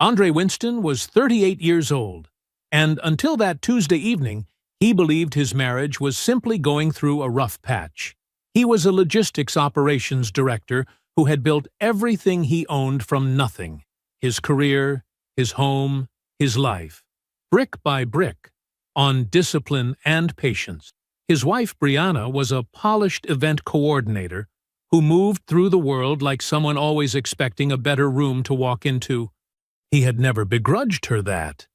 Andre Winston was 38 years old, and until that Tuesday evening, he believed his marriage was simply going through a rough patch. He was a logistics operations director who had built everything he owned from nothing: his career, his home, his life, brick by brick, on discipline and patience. His wife, Brianna, was a polished event coordinator who moved through the world like someone always expecting a better room to walk into. He had never begrudged her that.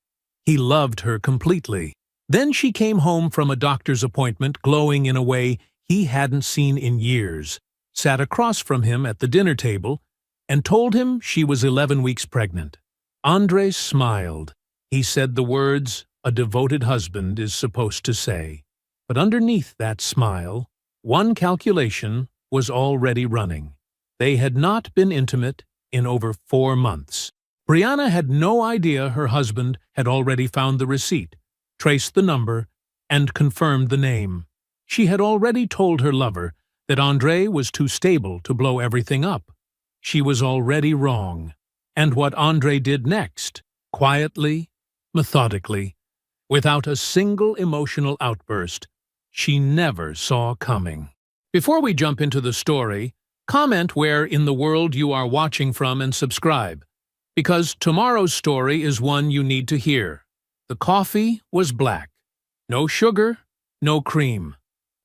He loved her completely. Then she came home from a doctor's appointment glowing in a way he hadn't seen in years, sat across from him at the dinner table, and told him she was 11 weeks pregnant. Andre smiled. He said the words a devoted husband is supposed to say. But underneath that smile, one calculation was already running. They had not been intimate in over 4 months. Brianna had no idea her husband had already found the receipt, traced the number, and confirmed the name. She had already told her lover that Andre was too stable to blow everything up. She was already wrong. And what Andre did next, quietly, methodically, without a single emotional outburst, she never saw coming. Before we jump into the story, comment where in the world you are watching from and subscribe, because tomorrow's story is one you need to hear. The coffee was black. No sugar, no cream.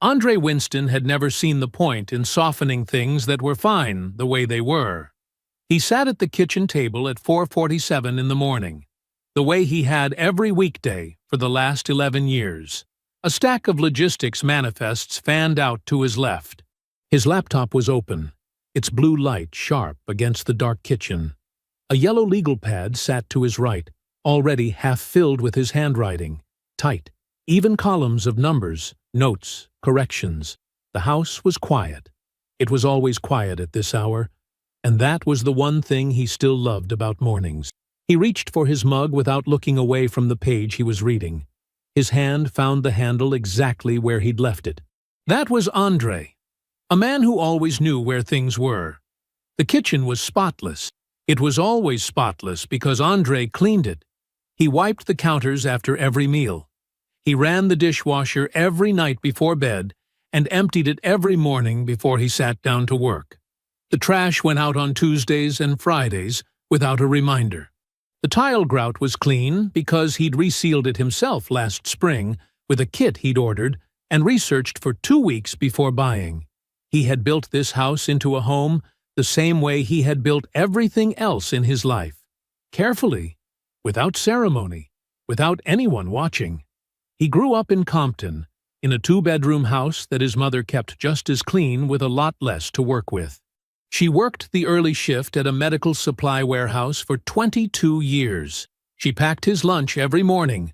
Andre Winston had never seen the point in softening things that were fine the way they were. He sat at the kitchen table at 4:47 in the morning, the way he had every weekday for the last 11 years. A stack of logistics manifests fanned out to his left. His laptop was open, its blue light sharp against the dark kitchen. A yellow legal pad sat to his right, already half filled with his handwriting, tight, even columns of numbers, notes, corrections. The house was quiet. It was always quiet at this hour, and that was the one thing he still loved about mornings. He reached for his mug without looking away from the page he was reading. His hand found the handle exactly where he'd left it. That was Andre, a man who always knew where things were. The kitchen was spotless. It was always spotless because Andre cleaned it. He wiped the counters after every meal. He ran the dishwasher every night before bed and emptied it every morning before he sat down to work. The trash went out on Tuesdays and Fridays without a reminder. The tile grout was clean because he'd resealed it himself last spring with a kit he'd ordered and researched for 2 weeks before buying. He had built this house into a home the same way he had built everything else in his life. Carefully, without ceremony, without anyone watching. He grew up in Compton, in a 2-bedroom house that his mother kept just as clean with a lot less to work with. She worked the early shift at a medical supply warehouse for 22 years. She packed his lunch every morning,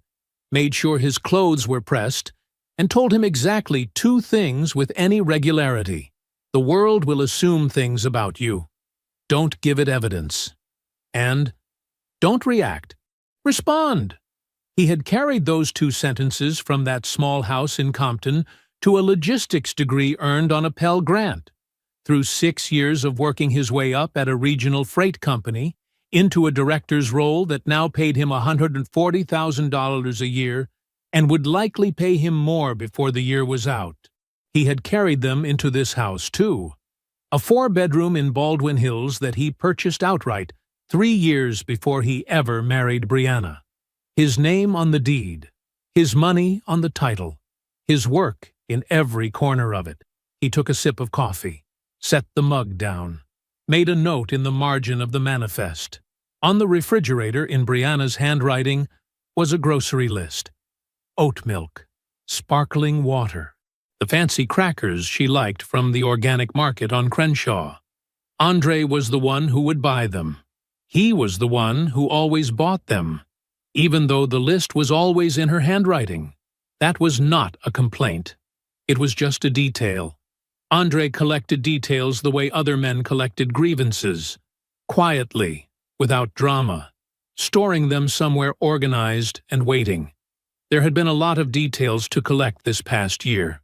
made sure his clothes were pressed, and told him exactly 2 things with any regularity. The world will assume things about you. Don't give it evidence. And don't react. Respond. He had carried those 2 sentences from that small house in Compton to a logistics degree earned on a Pell Grant. Through 6 years of working his way up at a regional freight company, into a director's role that now paid him $140,000 a year and would likely pay him more before the year was out. He had carried them into this house, too. A 4-bedroom in Baldwin Hills that he purchased outright 3 years before he ever married Brianna. His name on the deed, his money on the title, his work in every corner of it. He took a sip of coffee, set the mug down, made a note in the margin of the manifest. On the refrigerator in Brianna's handwriting was a grocery list. Oat milk, sparkling water, the fancy crackers she liked from the organic market on Crenshaw. Andre was the one who would buy them. He was the one who always bought them, even though the list was always in her handwriting. That was not a complaint. It was just a detail. Andre collected details the way other men collected grievances, quietly, without drama, storing them somewhere organized and waiting. There had been a lot of details to collect this past year.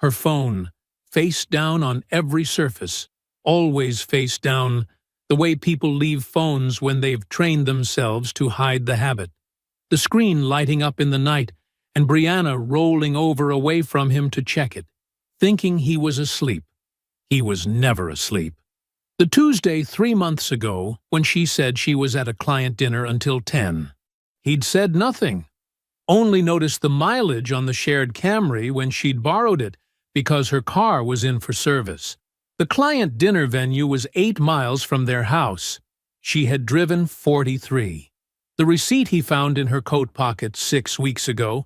Her phone, face down on every surface, always face down, the way people leave phones when they've trained themselves to hide the habit. The screen lighting up in the night, and Brianna rolling over away from him to check it, thinking he was asleep. He was never asleep. The Tuesday 3 months ago, when she said she was at a client dinner until 10. He'd said nothing, only noticed the mileage on the shared Camry when she'd borrowed it because her car was in for service. The client dinner venue was 8 miles from their house. She had driven 43. The receipt he found in her coat pocket 6 weeks ago,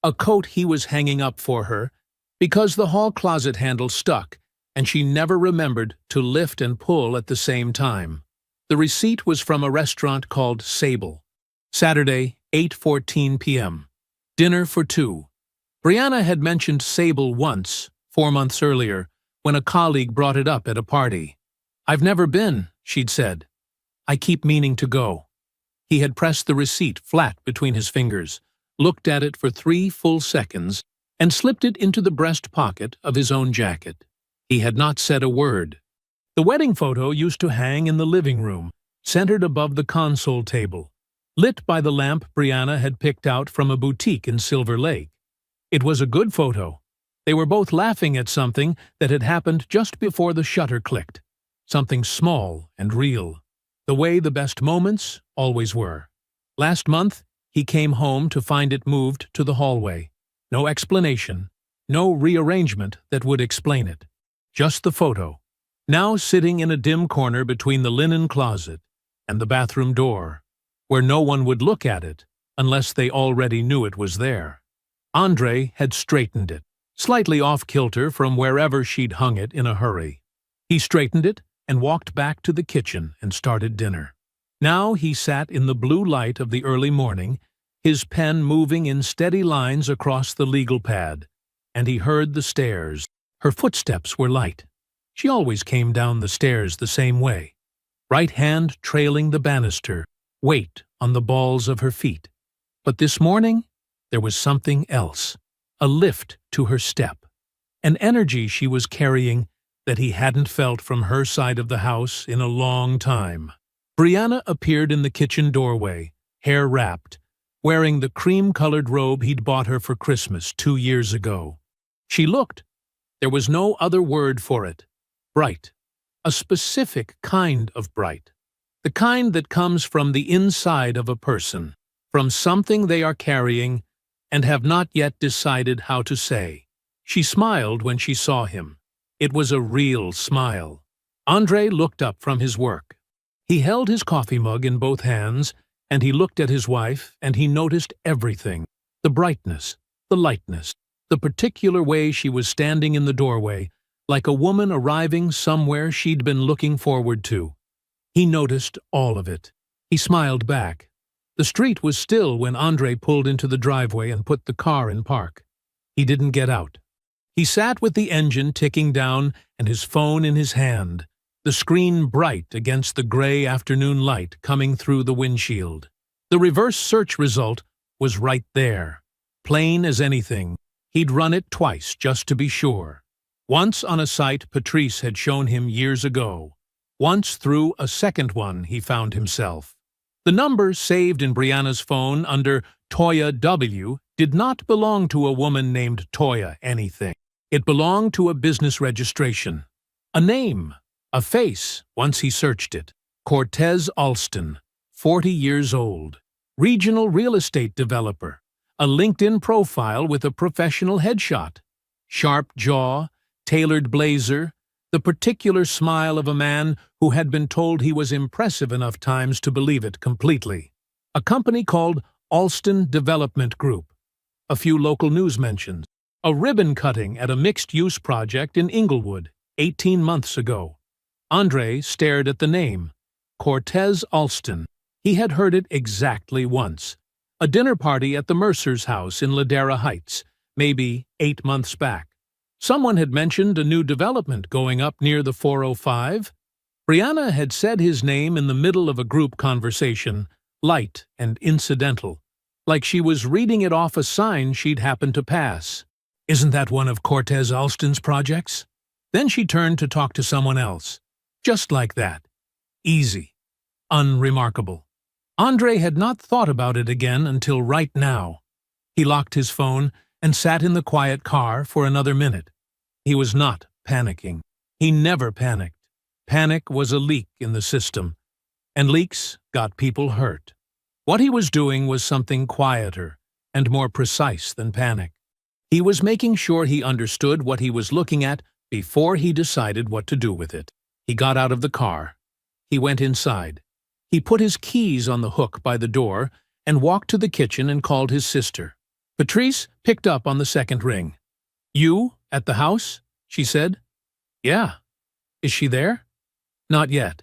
a coat he was hanging up for her, because the hall closet handle stuck and she never remembered to lift and pull at the same time. The receipt was from a restaurant called Sable. Saturday, 8:14 p.m. Dinner for 2. Brianna had mentioned Sable once, 4 months earlier, when a colleague brought it up at a party. "I've never been," she'd said. "I keep meaning to go." He had pressed the receipt flat between his fingers, looked at it for 3 full seconds, and slipped it into the breast pocket of his own jacket. He had not said a word. The wedding photo used to hang in the living room, centered above the console table, lit by the lamp Brianna had picked out from a boutique in Silver Lake. It was a good photo. They were both laughing at something that had happened just before the shutter clicked. Something small and real. The way the best moments always were. Last month, he came home to find it moved to the hallway. No explanation, no rearrangement that would explain it. Just the photo, now sitting in a dim corner between the linen closet and the bathroom door, where no one would look at it unless they already knew it was there. Andre had straightened it, slightly off-kilter from wherever she'd hung it in a hurry. He straightened it and walked back to the kitchen and started dinner. Now he sat in the blue light of the early morning, his pen moving in steady lines across the legal pad, and he heard the stairs. Her footsteps were light. She always came down the stairs the same way, right hand trailing the banister, weight on the balls of her feet. But this morning, there was something else, a lift to her step, an energy she was carrying that he hadn't felt from her side of the house in a long time. Brianna appeared in the kitchen doorway, hair wrapped, wearing the cream-colored robe he'd bought her for Christmas 2 years ago. She looked. There was no other word for it. Bright. A specific kind of bright. The kind that comes from the inside of a person, from something they are carrying and have not yet decided how to say. She smiled when she saw him. It was a real smile. Andre looked up from his work. He held his coffee mug in both hands, and he looked at his wife, and he noticed everything. The brightness, the lightness, the particular way she was standing in the doorway, like a woman arriving somewhere she'd been looking forward to. He noticed all of it. He smiled back. The street was still when Andre pulled into the driveway and put the car in park. He didn't get out. He sat with the engine ticking down and his phone in his hand, the screen bright against the gray afternoon light coming through the windshield. The reverse search result was right there, plain as anything. He'd run it twice just to be sure. Once on a site Patrice had shown him years ago. Once through a second one he found himself. The number saved in Brianna's phone under Toya W. did not belong to a woman named Toya anything. It belonged to a business registration. A name, a face, once he searched it. Cortez Alston, 40 years old. Regional real estate developer. A LinkedIn profile with a professional headshot. Sharp jaw, tailored blazer, the particular smile of a man who had been told he was impressive enough times to believe it completely. A company called Alston Development Group. A few local news mentions. A ribbon cutting at a mixed-use project in Inglewood, 18 months ago. Andre stared at the name. Cortez Alston. He had heard it exactly once. A dinner party at the Mercer's house in Ladera Heights, maybe 8 months back. Someone had mentioned a new development going up near the 405. Brianna had said his name in the middle of a group conversation, light and incidental, like she was reading it off a sign she'd happened to pass. Isn't that one of Cortez Alston's projects? Then she turned to talk to someone else. Just like that. Easy. Unremarkable. Andre had not thought about it again until right now. He locked his phone and sat in the quiet car for another minute. He was not panicking. He never panicked. Panic was a leak in the system, and leaks got people hurt. What he was doing was something quieter and more precise than panic. He was making sure he understood what he was looking at before he decided what to do with it. He got out of the car. He went inside. He put his keys on the hook by the door and walked to the kitchen and called his sister. Patrice picked up on the second ring. "You, at the house?" she said. "Yeah." "Is she there?" "Not yet."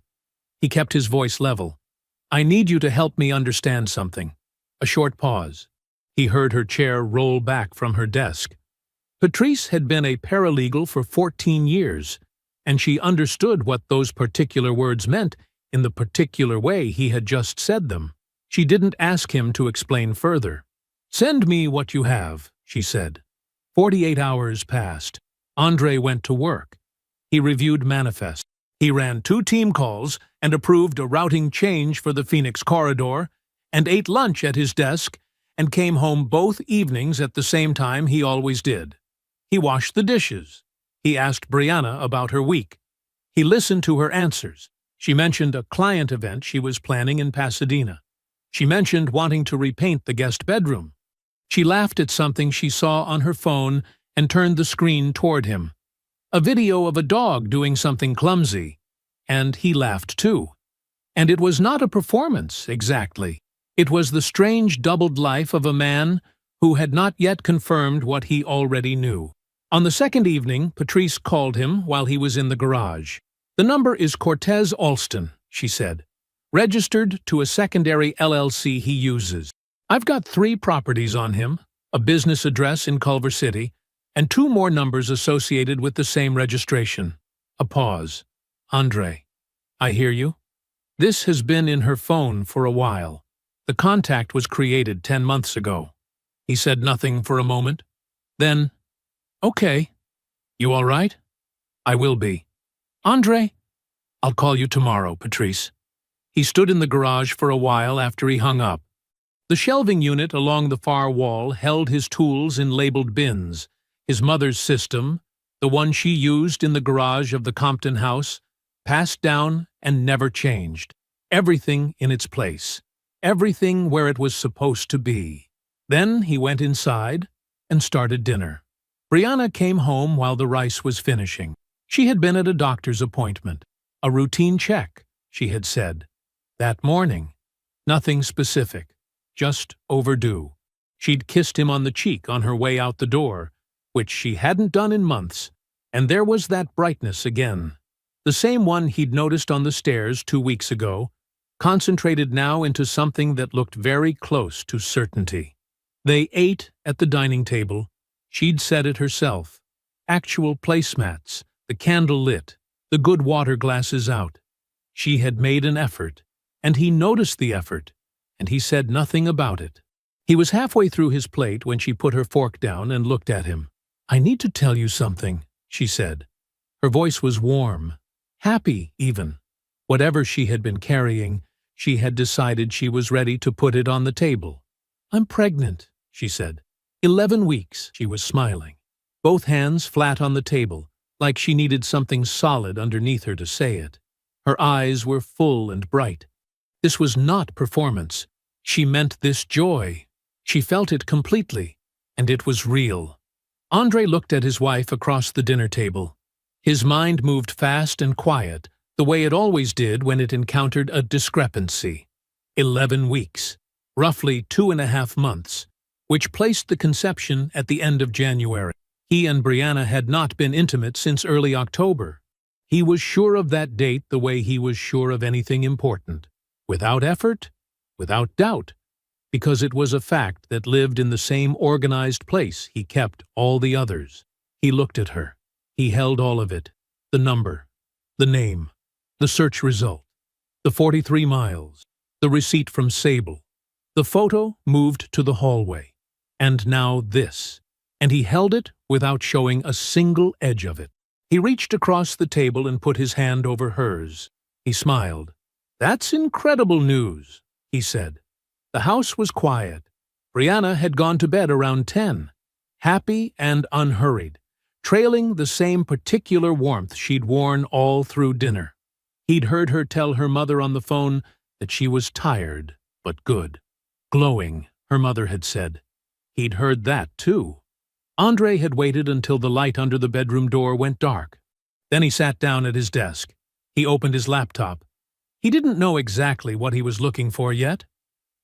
He kept his voice level. "I need you to help me understand something." A short pause. He heard her chair roll back from her desk. Patrice had been a paralegal for 14 years, and she understood what those particular words meant in the particular way he had just said them. She didn't ask him to explain further. "Send me what you have," she said. 48 hours passed. Andre went to work. He reviewed manifests. He ran 2 team calls and approved a routing change for the Phoenix corridor, and ate lunch at his desk and came home both evenings at the same time he always did. He washed the dishes. He asked Brianna about her week. He listened to her answers. She mentioned a client event she was planning in Pasadena. She mentioned wanting to repaint the guest bedroom. She laughed at something she saw on her phone and turned the screen toward him. A video of a dog doing something clumsy. And he laughed too. And it was not a performance, exactly. It was the strange doubled life of a man who had not yet confirmed what he already knew. On the second evening, Patrice called him while he was in the garage. "The number is Cortez Alston," she said. "Registered to a secondary LLC he uses. I've got 3 properties on him, a business address in Culver City, and 2 more numbers associated with the same registration." A pause. "Andre, I hear you." This has been in her phone for a while. The contact was created 10 months ago. He said nothing for a moment. Then, "Okay. You all right?" "I will be." "Andre?" "I'll call you tomorrow, Patrice." He stood in the garage for a while after he hung up. The shelving unit along the far wall held his tools in labeled bins. His mother's system, the one she used in the garage of the Compton house, passed down and never changed. Everything in its place. Everything where it was supposed to be. Then he went inside and started dinner. Brianna came home while the rice was finishing. She had been at a doctor's appointment. A routine check, she had said. That morning. Nothing specific. Just overdue. She'd kissed him on the cheek on her way out the door, which she hadn't done in months, and there was that brightness again. The same one he'd noticed on the stairs 2 weeks ago, concentrated now into something that looked very close to certainty. They ate at the dining table. She'd said it herself. Actual placemats, the candle lit, the good water glasses out. She had made an effort, and he noticed the effort, and he said nothing about it. He was halfway through his plate when she put her fork down and looked at him. "I need to tell you something," she said. Her voice was warm, happy even. Whatever she had been carrying, she had decided she was ready to put it on the table. "I'm pregnant," she said. 11 weeks, she was smiling. Both hands flat on the table, like she needed something solid underneath her to say it. Her eyes were full and bright. This was not performance. She meant this joy. She felt it completely, and it was real. Andre looked at his wife across the dinner table. His mind moved fast and quiet, the way it always did when it encountered a discrepancy. 11 weeks, roughly 2.5 months, which placed the conception at the end of January. He and Brianna had not been intimate since early October. He was sure of that date the way he was sure of anything important. Without effort, without doubt, because it was a fact that lived in the same organized place he kept all the others. He looked at her. He held all of it. The number, the name, the search result, the 43 miles, the receipt from Sable. The photo moved to the hallway. And now this. And he held it without showing a single edge of it. He reached across the table and put his hand over hers. He smiled. "That's incredible news," he said. The house was quiet. Brianna had gone to bed around 10, happy and unhurried, trailing the same particular warmth she'd worn all through dinner. He'd heard her tell her mother on the phone that she was tired, but good. Glowing, her mother had said. He'd heard that, too. Andre had waited until the light under the bedroom door went dark. Then he sat down at his desk. He opened his laptop. He didn't know exactly what he was looking for yet.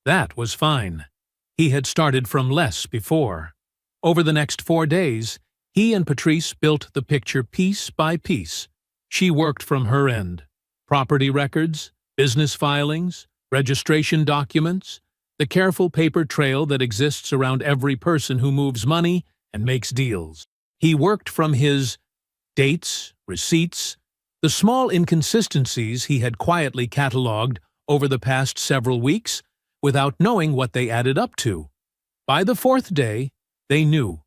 That was fine. He had started from less before. Over the next 4 days, he and Patrice built the picture piece by piece. She worked from her end. Property records, business filings, registration documents, the careful paper trail that exists around every person who moves money and makes deals. He worked from his dates, receipts, the small inconsistencies he had quietly catalogued over the past several weeks without knowing what they added up to. By the 4th day, they knew.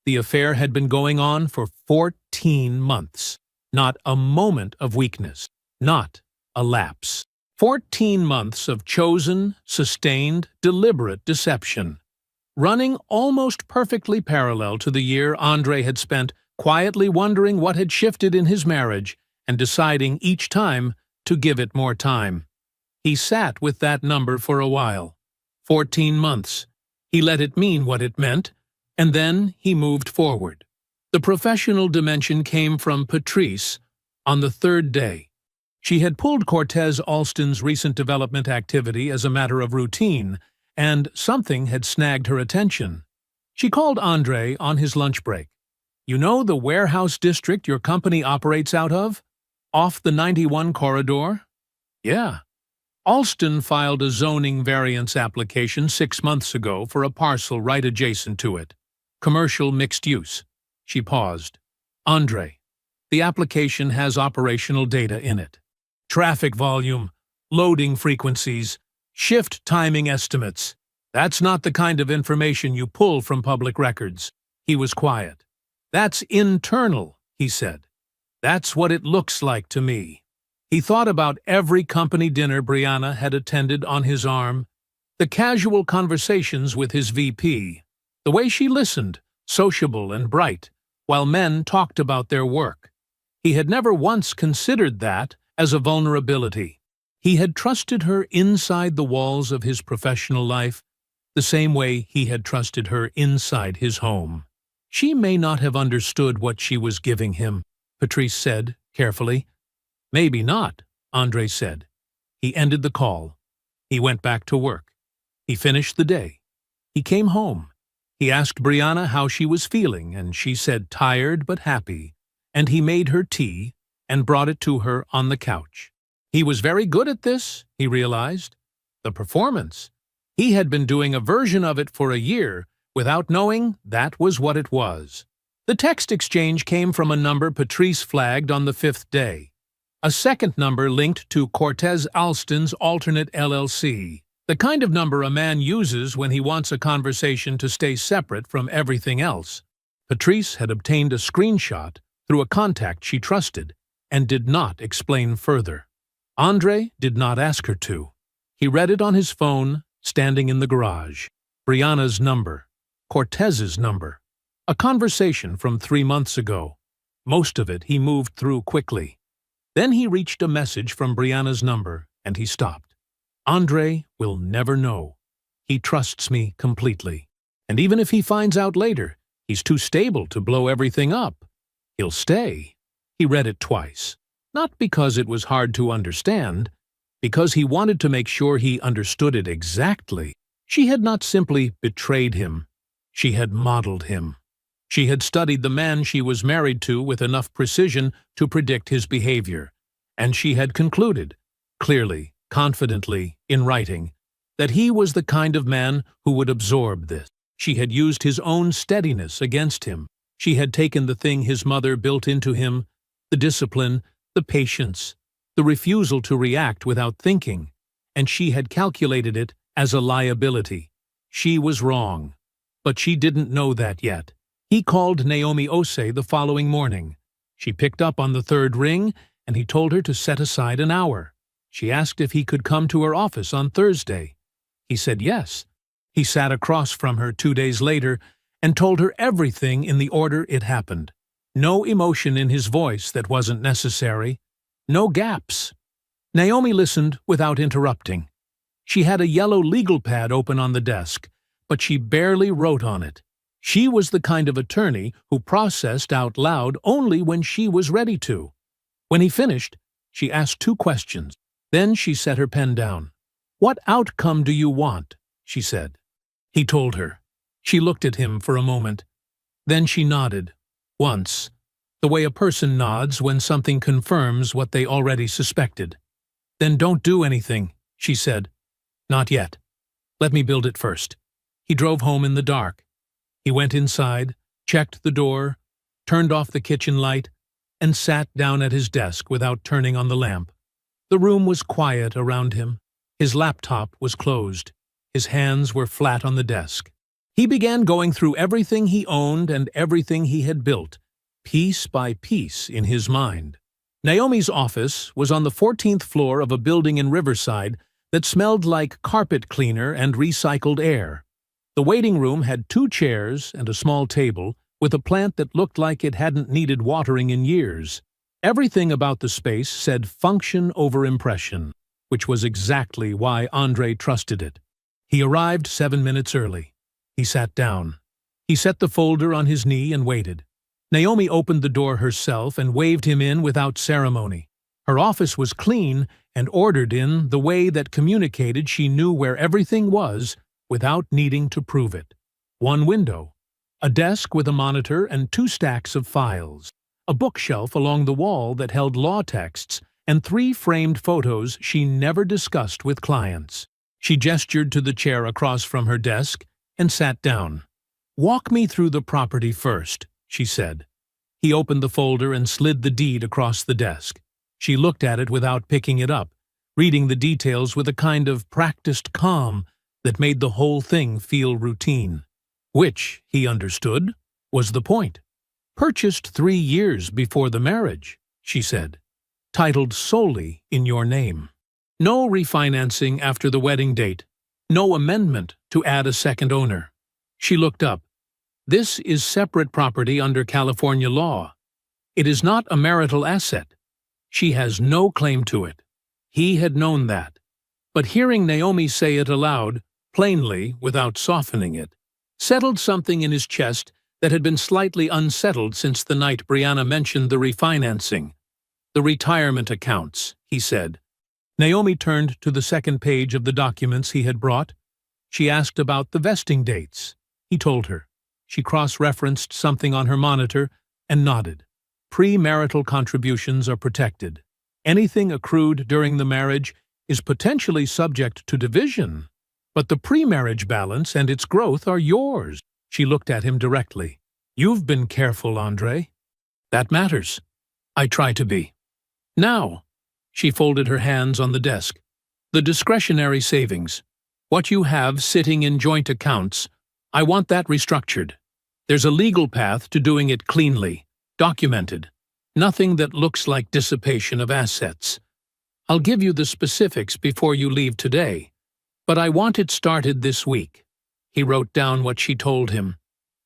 The affair had been going on for 14 months. Not a moment of weakness. Not a lapse. 14 months of chosen, sustained, deliberate deception. Running almost perfectly parallel to the year Andre had spent quietly wondering what had shifted in his marriage and deciding each time to give it more time. He sat with that number for a while. 14 months. He let it mean what it meant, and then he moved forward. The professional dimension came from Patrice on the 3rd day. She had pulled Cortez Alston's recent development activity as a matter of routine, and something had snagged her attention. She called Andre on his lunch break. "You know the warehouse district your company operates out of? Off the 91 corridor?" "Yeah." "Alston filed a zoning variance application 6 months ago for a parcel right adjacent to it. Commercial mixed use." She paused. "Andre, the application has operational data in it. Traffic volume, loading frequencies, shift timing estimates. That's not the kind of information you pull from public records." He was quiet. "That's internal," he said. "That's what it looks like to me." He thought about every company dinner Brianna had attended on his arm, the casual conversations with his VP, the way she listened, sociable and bright, while men talked about their work. He had never once considered that as a vulnerability. He had trusted her inside the walls of his professional life, the same way he had trusted her inside his home. "She may not have understood what she was giving him," Patrice said, carefully. "Maybe not," Andre said. He ended the call. He went back to work. He finished the day. He came home. He asked Brianna how she was feeling, and she said tired but happy, and he made her tea and brought it to her on the couch. He was very good at this, he realized. The performance. He had been doing a version of it for a year, without knowing that was what it was. The text exchange came from a number Patrice flagged on the 5th day. A second number linked to Cortez Alston's alternate LLC, the kind of number a man uses when he wants a conversation to stay separate from everything else. Patrice had obtained a screenshot through a contact she trusted and did not explain further. Andre did not ask her to. He read it on his phone, standing in the garage. Brianna's number. Cortez's number. A conversation from 3 months ago. Most of it he moved through quickly. Then he reached a message from Brianna's number, and he stopped. "Andre will never know. He trusts me completely. And even if he finds out later, he's too stable to blow everything up. He'll stay." He read it twice. Not because it was hard to understand, because he wanted to make sure he understood it exactly. She had not simply betrayed him. She had modeled him. She had studied the man she was married to with enough precision to predict his behavior, and she had concluded, clearly, confidently, in writing, that he was the kind of man who would absorb this. She had used his own steadiness against him. She had taken the thing his mother built into him, the discipline, the patience, the refusal to react without thinking, and she had calculated it as a liability. She was wrong, but she didn't know that yet. He called Naomi Osei the following morning. She picked up on the 3rd ring, and he told her to set aside an hour. She asked if he could come to her office on Thursday. He said yes. He sat across from her 2 days later and told her everything in the order it happened. No emotion in his voice that wasn't necessary. No gaps. Naomi listened without interrupting. She had a yellow legal pad open on the desk, but she barely wrote on it. She was the kind of attorney who processed out loud only when she was ready to. When he finished, she asked 2 questions. Then she set her pen down. "What outcome do you want?" she said. He told her. She looked at him for a moment. Then she nodded. Once, the way a person nods when something confirms what they already suspected. "Then don't do anything," she said. "Not yet. Let me build it first." He drove home in the dark. He went inside, checked the door, turned off the kitchen light, and sat down at his desk without turning on the lamp. The room was quiet around him. His laptop was closed. His hands were flat on the desk. He began going through everything he owned and everything he had built, piece by piece in his mind. Naomi's office was on the 14th floor of a building in Riverside that smelled like carpet cleaner and recycled air. The waiting room had 2 chairs and a small table with a plant that looked like it hadn't needed watering in years. Everything about the space said function over impression, which was exactly why Andre trusted it. He arrived 7 minutes early. He sat down. He set the folder on his knee and waited. Naomi opened the door herself and waved him in without ceremony. Her office was clean and ordered in the way that communicated she knew where everything was without needing to prove it. 1 window, a desk with a monitor and 2 stacks of files, a bookshelf along the wall that held law texts, and 3 framed photos she never discussed with clients. She gestured to the chair across from her desk and sat down. "Walk me through the property first," she said. He opened the folder and slid the deed across the desk. She looked at it without picking it up, reading the details with a kind of practiced calm that made the whole thing feel routine. Which, he understood, was the point. "Purchased 3 years before the marriage," she said. "Titled solely in your name. No refinancing after the wedding date. No amendment to add a second owner." She looked up. "This is separate property under California law. It is not a marital asset. She has no claim to it." He had known that. But hearing Naomi say it aloud, plainly, without softening it, settled something in his chest that had been slightly unsettled since the night Brianna mentioned the refinancing. "The retirement accounts," he said. Naomi turned to the second page of the documents he had brought. She asked about the vesting dates. He told her. She cross-referenced something on her monitor and nodded. Premarital contributions are protected. Anything accrued during the marriage is potentially subject to division, but the pre-marriage balance and its growth are yours. She looked at him directly. "You've been careful, Andre. That matters. I try to be. Now," she folded her hands on the desk, "the discretionary savings. What you have sitting in joint accounts, I want that restructured. There's a legal path to doing it cleanly, documented. Nothing that looks like dissipation of assets. I'll give you the specifics before you leave today, but I want it started this week." He wrote down what she told him.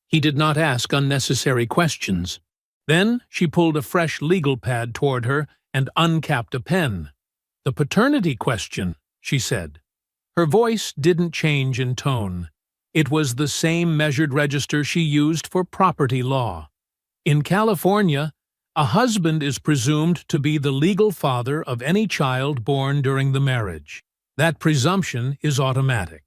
He did not ask unnecessary questions. Then she pulled a fresh legal pad toward her and uncapped a pen. "The paternity question," she said. Her voice didn't change in tone. It was the same measured register she used for property law. In California, a husband is presumed to be the legal father of any child born during the marriage. That presumption is automatic,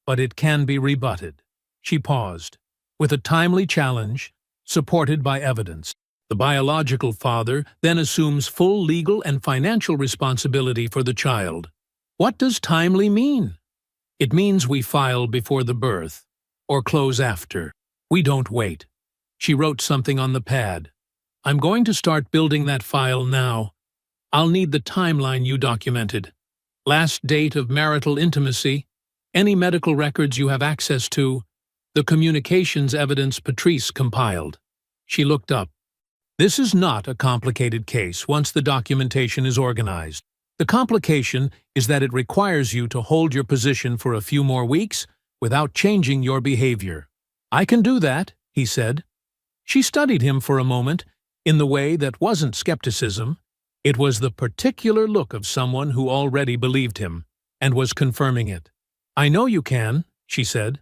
but it can be rebutted. She paused, with a timely challenge, supported by evidence. The biological father then assumes full legal and financial responsibility for the child. What does timely mean? It means we file before the birth, or close after. We don't wait. She wrote something on the pad. "I'm going to start building that file now. I'll need the timeline you documented. Last date of marital intimacy, any medical records you have access to, the communications evidence Patrice compiled." She looked up. "This is not a complicated case once the documentation is organized. The complication is that it requires you to hold your position for a few more weeks without changing your behavior. I can do that, he said. She studied him for a moment, in the way that wasn't skepticism. It was the particular look of someone who already believed him, and was confirming it. I know you can, she said.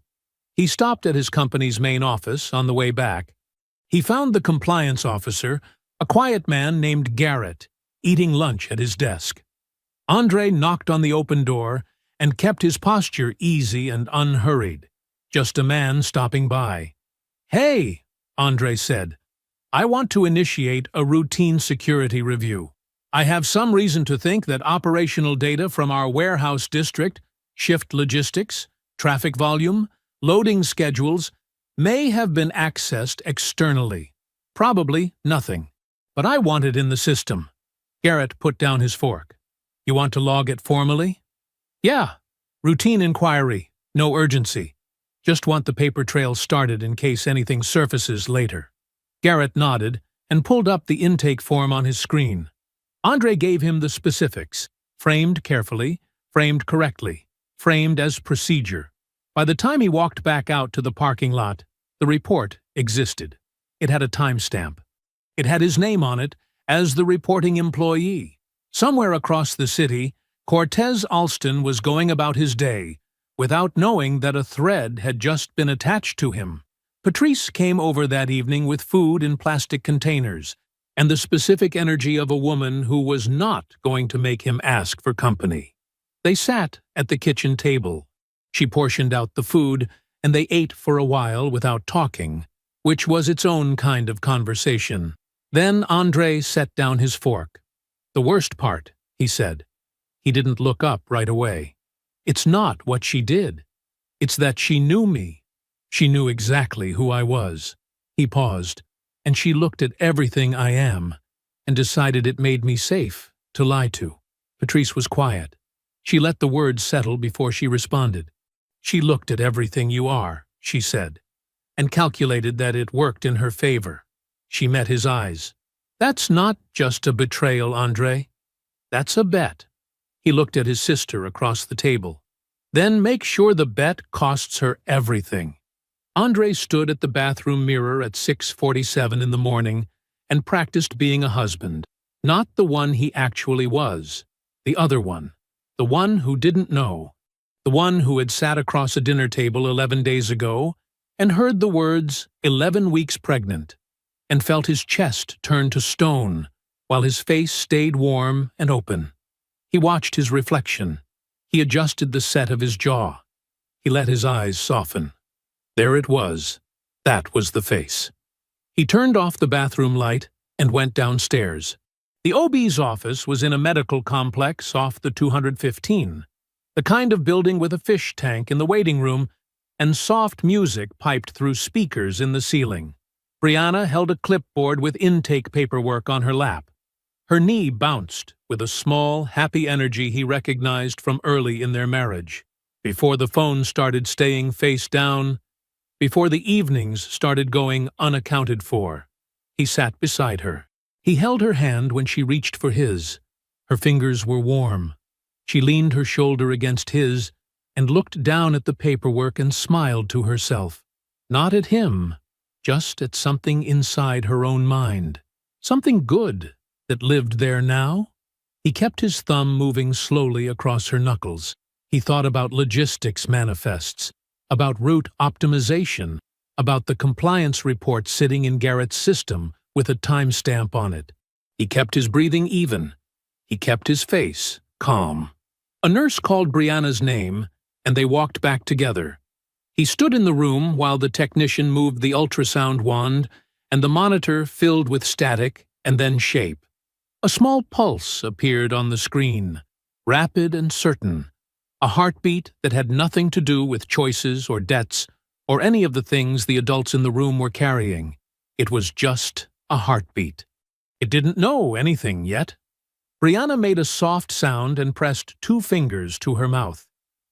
He stopped at his company's main office on the way back. He found the compliance officer, a quiet man named Garrett, eating lunch at his desk. Andre knocked on the open door and kept his posture easy and unhurried, just a man stopping by. Hey, Andre said. I want to initiate a routine security review. I have some reason to think that operational data from our warehouse district, shift logistics, traffic volume, loading schedules, may have been accessed externally. Probably nothing. But I want it in the system. Garrett put down his fork. You want to log it formally? Yeah. Routine inquiry. No urgency. Just want the paper trail started in case anything surfaces later. Garrett nodded and pulled up the intake form on his screen. Andre gave him the specifics, framed carefully, framed correctly, framed as procedure. By the time he walked back out to the parking lot, the report existed. It had a timestamp. It had his name on it as the reporting employee. Somewhere across the city, Cortez Alston was going about his day, without knowing that a thread had just been attached to him. Patrice came over that evening with food in plastic containers, and the specific energy of a woman who was not going to make him ask for company. They sat at the kitchen table. She portioned out the food, and they ate for a while without talking, which was its own kind of conversation. Then Andre set down his fork. The worst part, he said. He didn't look up right away. It's not what she did. It's that she knew me. She knew exactly who I was. He paused, and she looked at everything I am, and decided it made me safe to lie to. Patrice was quiet. She let the words settle before she responded. She looked at everything you are, she said, and calculated that it worked in her favor. She met his eyes. That's not just a betrayal, Andre. That's a bet. He looked at his sister across the table. Then make sure the bet costs her everything. Andre stood at the bathroom mirror at 6:47 in the morning and practiced being a husband. Not the one he actually was. The other one. The one who didn't know. The one who had sat across a dinner table 11 days ago and heard the words 11 weeks pregnant, and felt his chest turn to stone while his face stayed warm and open. He watched his reflection. He adjusted the set of his jaw. He let his eyes soften. There it was. That was the face. He turned off the bathroom light and went downstairs. The OB's office was in a medical complex off the 215, the kind of building with a fish tank in the waiting room and soft music piped through speakers in the ceiling. Brianna held a clipboard with intake paperwork on her lap. Her knee bounced with a small, happy energy he recognized from early in their marriage. Before the phone started staying face down, before the evenings started going unaccounted for, he sat beside her. He held her hand when she reached for his. Her fingers were warm. She leaned her shoulder against his and looked down at the paperwork and smiled to herself. Not at him, just at something inside her own mind. Something good that lived there now. He kept his thumb moving slowly across her knuckles. He thought about logistics manifests, about route optimization, about the compliance report sitting in Garrett's system with a timestamp on it. He kept his breathing even. He kept his face calm. A nurse called Brianna's name, and they walked back together. He stood in the room while the technician moved the ultrasound wand, and the monitor filled with static and then shape. A small pulse appeared on the screen, rapid and certain, a heartbeat that had nothing to do with choices or debts or any of the things the adults in the room were carrying. It was just a heartbeat. It didn't know anything yet. Brianna made a soft sound and pressed 2 fingers to her mouth.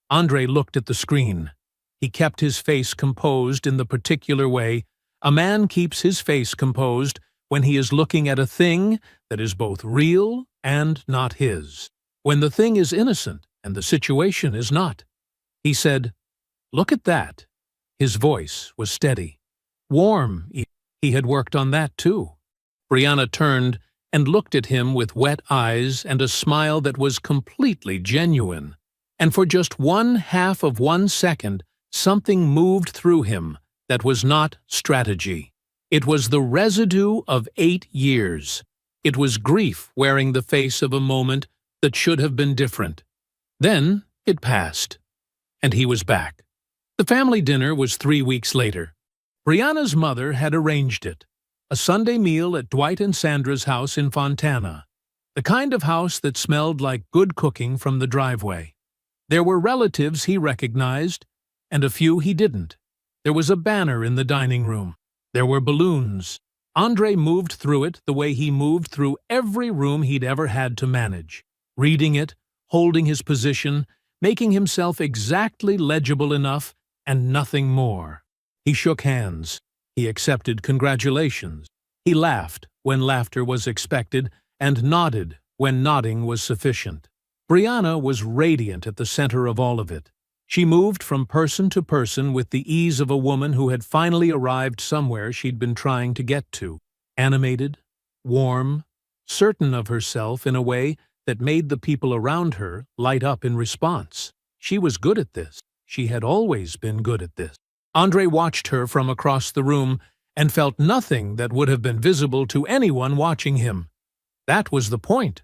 Andre looked at the screen. He kept his face composed in the particular way a man keeps his face composed when he is looking at a thing that is both real and not his. when the thing is innocent and the situation is not. He said, "Look at that." His voice was steady. Warm. He had worked on that too. Brianna turned and looked at him with wet eyes and a smile that was completely genuine. And for just 1/2 of 1 second, something moved through him that was not strategy. It was the residue of 8 years. It was grief wearing the face of a moment that should have been different. Then it passed, and he was back. The family dinner was 3 weeks later. Brianna's mother had arranged it, a Sunday meal at Dwight and Sandra's house in Fontana, the kind of house that smelled like good cooking from the driveway. There were relatives he recognized, and a few he didn't. There was a banner in the dining room. There were balloons. Andre moved through it the way he moved through every room he'd ever had to manage, reading it, holding his position, making himself exactly legible enough, and nothing more. He shook hands. He accepted congratulations. He laughed when laughter was expected, and nodded when nodding was sufficient. Brianna was radiant at the center of all of it. She moved from person to person with the ease of a woman who had finally arrived somewhere she'd been trying to get to. Animated, warm, certain of herself in a way that made the people around her light up in response. She was good at this. She had always been good at this. Andre watched her from across the room and felt nothing that would have been visible to anyone watching him. That was the point.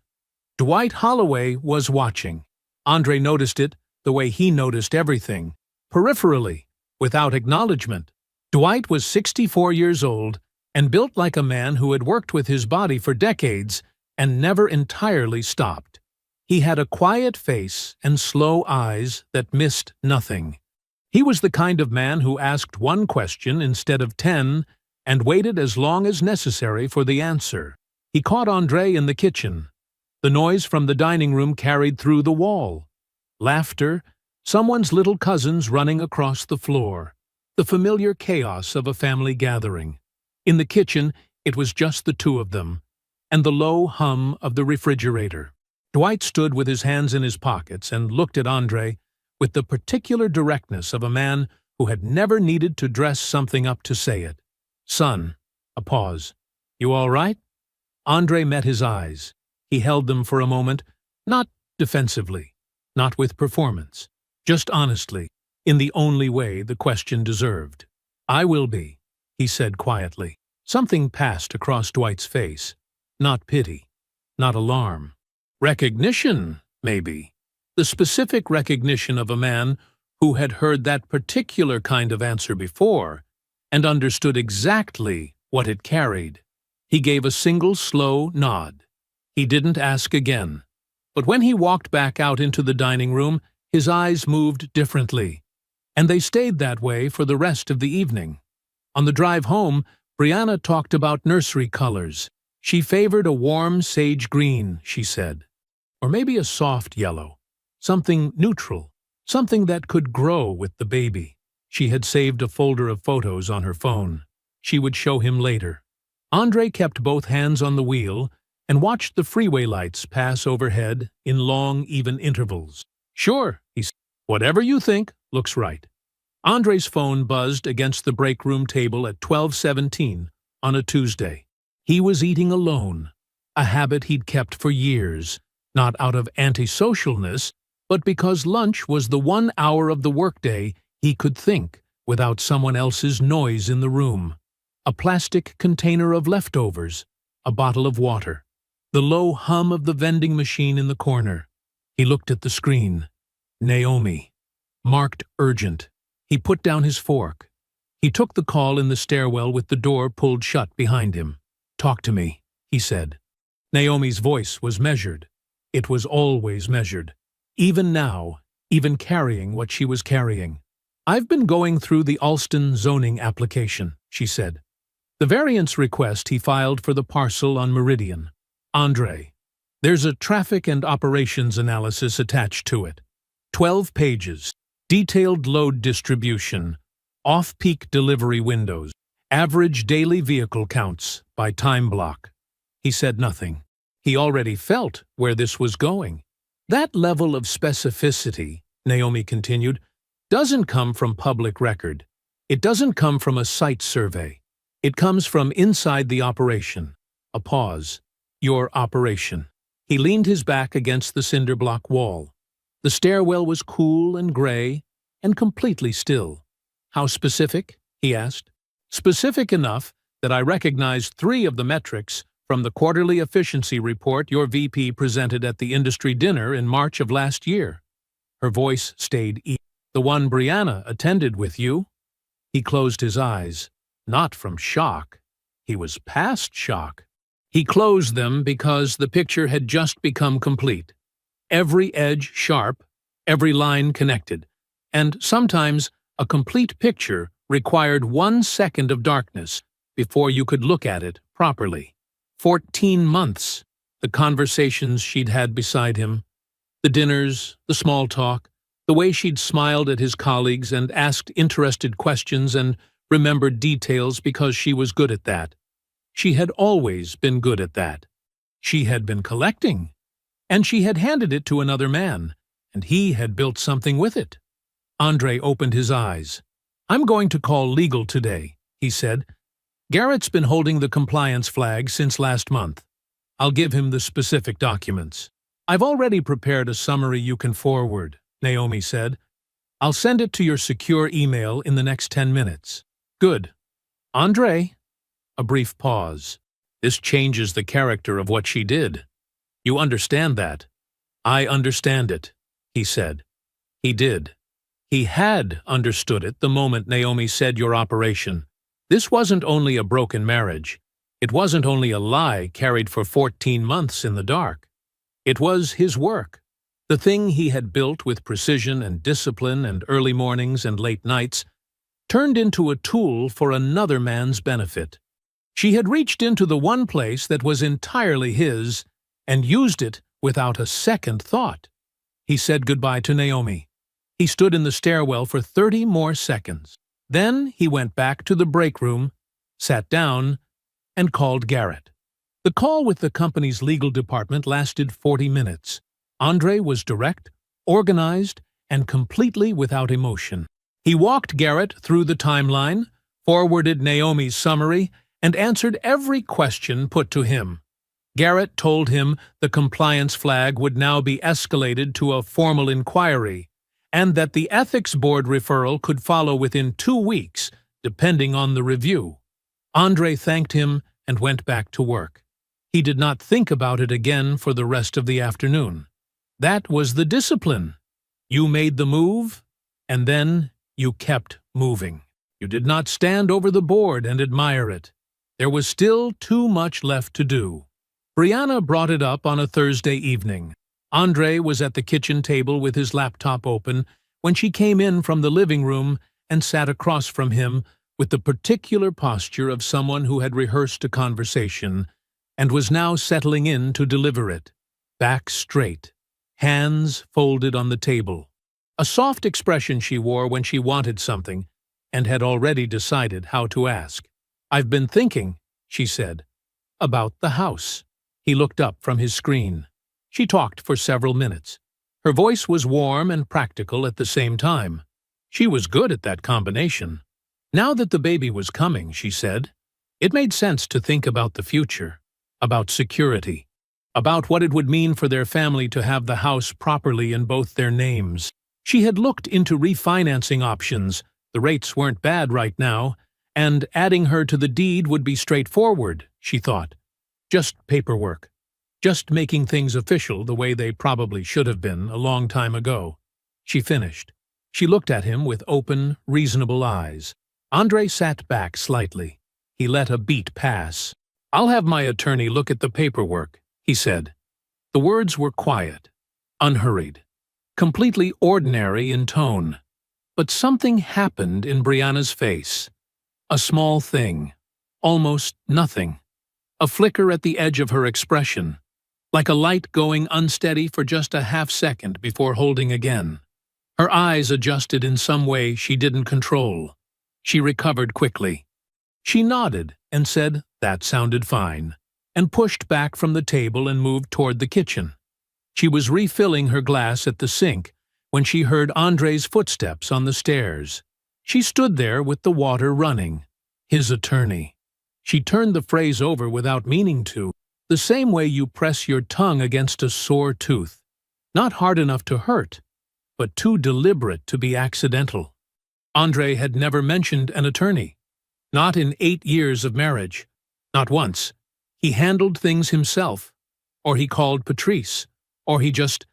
Dwight Holloway was watching. Andre noticed it the way he noticed everything, peripherally, without acknowledgement. Dwight was 64 years old and built like a man who had worked with his body for decades and never entirely stopped. He had a quiet face and slow eyes that missed nothing. He was the kind of man who asked one question instead of 10 and waited as long as necessary for the answer. He caught Andre in the kitchen. The noise from the dining room carried through the wall. Laughter, someone's little cousins running across the floor, the familiar chaos of a family gathering. In the kitchen, it was just the two of them, and the low hum of the refrigerator. Dwight stood with his hands in his pockets and looked at Andre with the particular directness of a man who had never needed to dress something up to say it. "Son." A pause. "You all right?" Andre met his eyes. He held them for a moment, not defensively, not with performance, just honestly, in the only way the question deserved. "I will be," he said quietly. Something passed across Dwight's face. Not pity, not alarm. Recognition, maybe. The specific recognition of a man who had heard that particular kind of answer before and understood exactly what it carried. He gave a single slow nod. He didn't ask again. But when he walked back out into the dining room, his eyes moved differently, and they stayed that way for the rest of the evening. On the drive home, Brianna talked about nursery colors. She favored a warm sage green, she said, or maybe a soft yellow, something neutral, something that could grow with the baby. She had saved a folder of photos on her phone. She would show him later. Andre kept both hands on the wheel and watched the freeway lights pass overhead in long, even intervals. "Sure," he said. "Whatever you think looks right." Andre's phone buzzed against the break room table at 12:17 on a Tuesday. He was eating alone, a habit he'd kept for years, not out of antisocialness, but because lunch was the 1 hour of the workday he could think without someone else's noise in the room. A plastic container of leftovers, a bottle of water, the low hum of the vending machine in the corner. He looked at the screen. Naomi. Marked urgent. He put down his fork. He took the call in the stairwell with the door pulled shut behind him. "Talk to me," he said. Naomi's voice was measured. It was always measured. Even now, even carrying what she was carrying. "I've been going through the Alston zoning application," she said. The variance request he filed for the parcel on Meridian. "Andre, there's a traffic and operations analysis attached to it. 12 pages, detailed load distribution, off-peak delivery windows, average daily vehicle counts by time block." He said nothing. He already felt where this was going. That level of specificity, Naomi continued, doesn't come from public record. It doesn't come from a site survey. It comes from inside the operation. A pause. Your operation. He leaned his back against the cinder block wall. The stairwell was cool and gray and completely still. How specific? He asked. Specific enough that I recognized 3 of the metrics from the quarterly efficiency report your VP presented at the industry dinner in March of last year. Her voice stayed even. The one Brianna attended with you? He closed his eyes. Not from shock. He was past shock. He closed them because the picture had just become complete. Every edge sharp, every line connected. And sometimes a complete picture required 1 second of darkness before you could look at it properly. 14 months, the conversations she'd had beside him, the dinners, the small talk, the way she'd smiled at his colleagues and asked interested questions and remembered details because she was good at that. She had always been good at that. She had been collecting, and she had handed it to another man, and he had built something with it. Andre opened his eyes. I'm going to call legal today, he said. Garrett's been holding the compliance flag since last month. I'll give him the specific documents. I've already prepared a summary you can forward, Naomi said. I'll send it to your secure email in the next 10 minutes. Good. Andre? A brief pause. This changes the character of what she did. You understand that? I understand it, he said. He did. He had understood it the moment Naomi said your operation. This wasn't only a broken marriage. It wasn't only a lie carried for 14 months in the dark. It was his work. The thing he had built with precision and discipline and early mornings and late nights turned into a tool for another man's benefit. She had reached into the one place that was entirely his and used it without a second thought. He said goodbye to Naomi. He stood in the stairwell for 30 more seconds. Then he went back to the break room, sat down, and called Garrett. The call with the company's legal department lasted 40 minutes. Andre was direct, organized, and completely without emotion. He walked Garrett through the timeline, forwarded Naomi's summary, and answered every question put to him. Garrett told him the compliance flag would now be escalated to a formal inquiry, and that the ethics board referral could follow within 2 weeks, depending on the review. Andre thanked him and went back to work. He did not think about it again for the rest of the afternoon. That was the discipline. You made the move, and then you kept moving. You did not stand over the board and admire it. There was still too much left to do. Brianna brought it up on a Thursday evening. Andre was at the kitchen table with his laptop open when she came in from the living room and sat across from him with the particular posture of someone who had rehearsed a conversation and was now settling in to deliver it. Back straight, hands folded on the table. A soft expression she wore when she wanted something and had already decided how to ask. I've been thinking, she said, about the house. He looked up from his screen. She talked for several minutes. Her voice was warm and practical at the same time. She was good at that combination. Now that the baby was coming, she said, it made sense to think about the future, about security, about what it would mean for their family to have the house properly in both their names. She had looked into refinancing options. The rates weren't bad right now, and adding her to the deed would be straightforward, she thought. Just paperwork. Just making things official the way they probably should have been a long time ago. She finished. She looked at him with open, reasonable eyes. Andre sat back slightly. He let a beat pass. I'll have my attorney look at the paperwork, he said. The words were quiet, unhurried, completely ordinary in tone. But something happened in Brianna's face. A small thing. Almost nothing. A flicker at the edge of her expression. Like a light going unsteady for just a half second before holding again. Her eyes adjusted in some way she didn't control. She recovered quickly. She nodded and said that sounded fine, and pushed back from the table and moved toward the kitchen. She was refilling her glass at the sink when she heard Andre's footsteps on the stairs. She stood there with the water running. His attorney. She turned the phrase over without meaning to, the same way you press your tongue against a sore tooth. Not hard enough to hurt, but too deliberate to be accidental. Andre had never mentioned an attorney. Not in 8 years of marriage. Not once. He handled things himself. Or he called Patrice. Or he just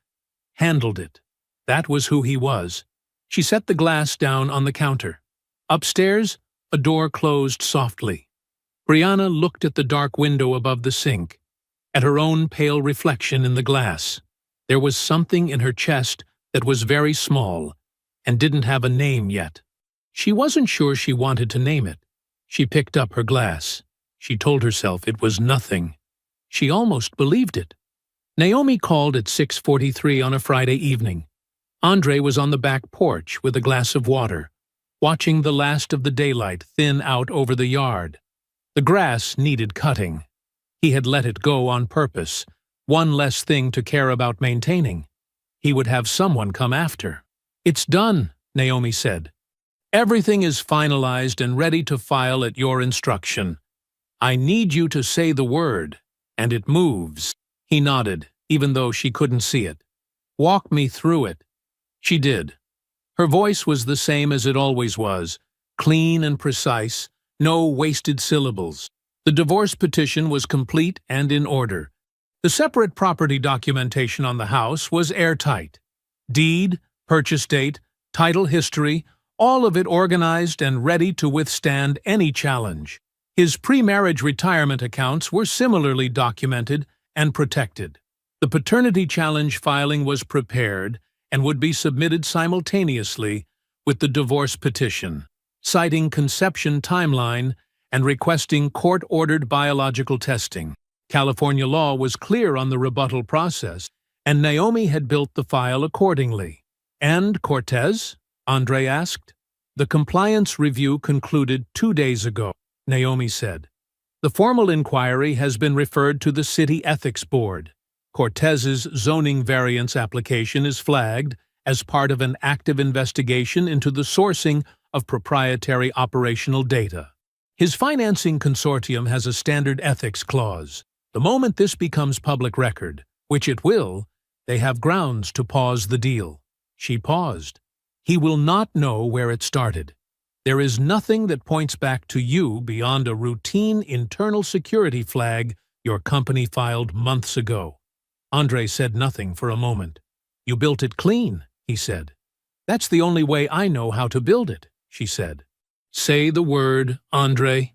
handled it. That was who he was. She set the glass down on the counter. Upstairs, a door closed softly. Brianna looked at the dark window above the sink, at her own pale reflection in the glass. There was something in her chest that was very small and didn't have a name yet. She wasn't sure she wanted to name it. She picked up her glass. She told herself it was nothing. She almost believed it. Naomi called at 6:43 on a Friday evening. Andre was on the back porch with a glass of water, watching the last of the daylight thin out over the yard. The grass needed cutting. He had let it go on purpose, one less thing to care about maintaining. He would have someone come after. "It's done," Naomi said. "Everything is finalized and ready to file at your instruction. I need you to say the word, and it moves." He nodded, even though she couldn't see it. "Walk me through it." She did. Her voice was the same as it always was, clean and precise, no wasted syllables. The divorce petition was complete and in order. The separate property documentation on the house was airtight. Deed, purchase date, title history, all of it organized and ready to withstand any challenge. His pre-marriage retirement accounts were similarly documented and protected. The paternity challenge filing was prepared and would be submitted simultaneously with the divorce petition, citing conception timeline and requesting court-ordered biological testing. California law was clear on the rebuttal process, and Naomi had built the file accordingly. "And Cortez?" Andre asked. "The compliance review concluded 2 days ago," Naomi said. "The formal inquiry has been referred to the City Ethics Board. Cortez's zoning variance application is flagged as part of an active investigation into the sourcing of proprietary operational data. His financing consortium has a standard ethics clause. The moment this becomes public record, which it will, they have grounds to pause the deal." She paused. "He will not know where it started. There is nothing that points back to you beyond a routine internal security flag your company filed months ago." Andre said nothing for a moment. "You built it clean," he said. "That's the only way I know how to build it," she said. "Say the word, Andre."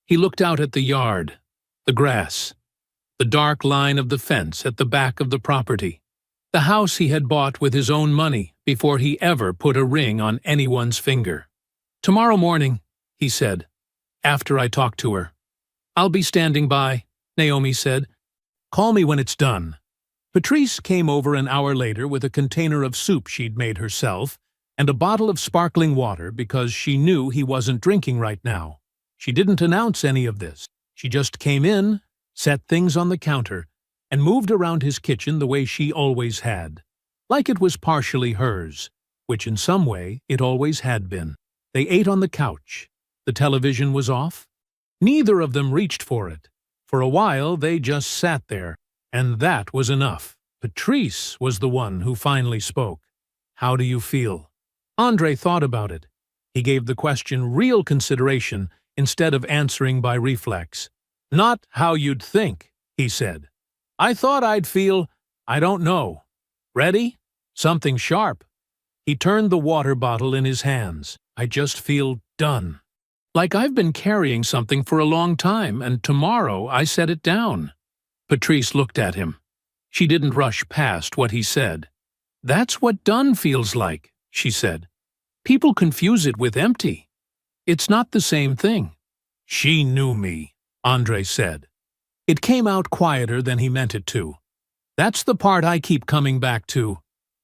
He looked out at the yard, the grass, the dark line of the fence at the back of the property, the house he had bought with his own money before he ever put a ring on anyone's finger. "Tomorrow morning," he said, "after I talk to her." "I'll be standing by," Naomi said. "Call me when it's done." Patrice came over an hour later with a container of soup she'd made herself and a bottle of sparkling water because she knew he wasn't drinking right now. She didn't announce any of this. She just came in, set things on the counter, and moved around his kitchen the way she always had, like it was partially hers, which in some way it always had been. They ate on the couch. The television was off. Neither of them reached for it. For a while they just sat there, and that was enough. Patrice was the one who finally spoke. "How do you feel?" Andre thought about it. He gave the question real consideration instead of answering by reflex. "Not how you'd think," he said. "I thought I'd feel, I don't know. Ready? Something sharp." He turned the water bottle in his hands. "I just feel done. Like I've been carrying something for a long time, and tomorrow I set it down." Patrice looked at him. She didn't rush past what he said. "That's what done feels like," she said. "People confuse it with empty. It's not the same thing." "She knew me," Andre said. It came out quieter than he meant it to. "That's the part I keep coming back to.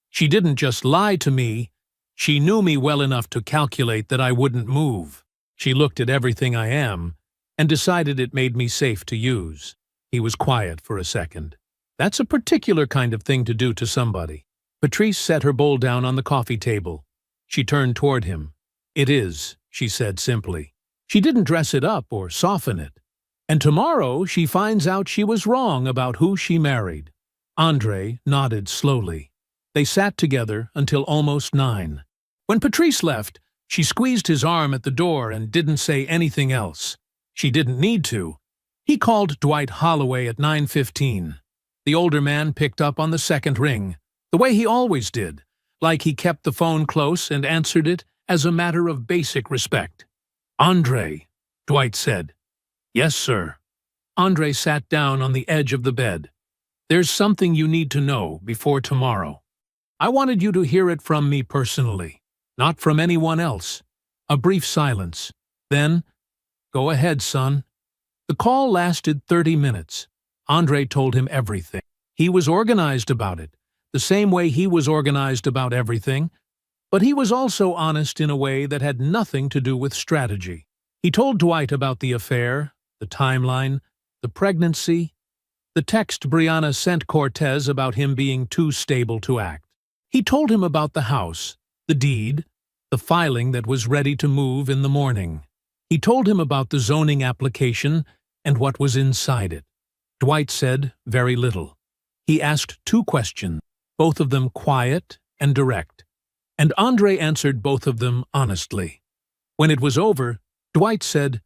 She didn't just lie to me. She knew me well enough to calculate that I wouldn't move. She looked at everything I am and decided it made me safe to use." He was quiet for a second. That's a particular kind of thing to do to somebody. Patrice set her bowl down on the coffee table. She turned toward him. It is, she said simply. She didn't dress it up or soften it. And tomorrow she finds out she was wrong about who she married. Andre nodded slowly. They sat together until almost 9. When Patrice left, she squeezed his arm at the door and didn't say anything else. She didn't need to. He called Dwight Holloway at 9:15. The older man picked up on the second ring, the way he always did, like he kept the phone close and answered it as a matter of basic respect. "Andre," Dwight said. "Yes, sir." Andre sat down on the edge of the bed. "There's something you need to know before tomorrow. I wanted you to hear it from me personally, not from anyone else." A brief silence. Then, "Go ahead, son." The call lasted 30 minutes. Andre told him everything. He was organized about it, the same way he was organized about everything, but he was also honest in a way that had nothing to do with strategy. He told Dwight about the affair, the timeline, the pregnancy, the text Brianna sent Cortez about him being too stable to act. He told him about the house, the deed, the filing that was ready to move in the morning. He told him about the zoning application and what was inside it. Dwight said very little. He asked 2 questions, both of them quiet and direct, and Andre answered both of them honestly. When it was over, Dwight said,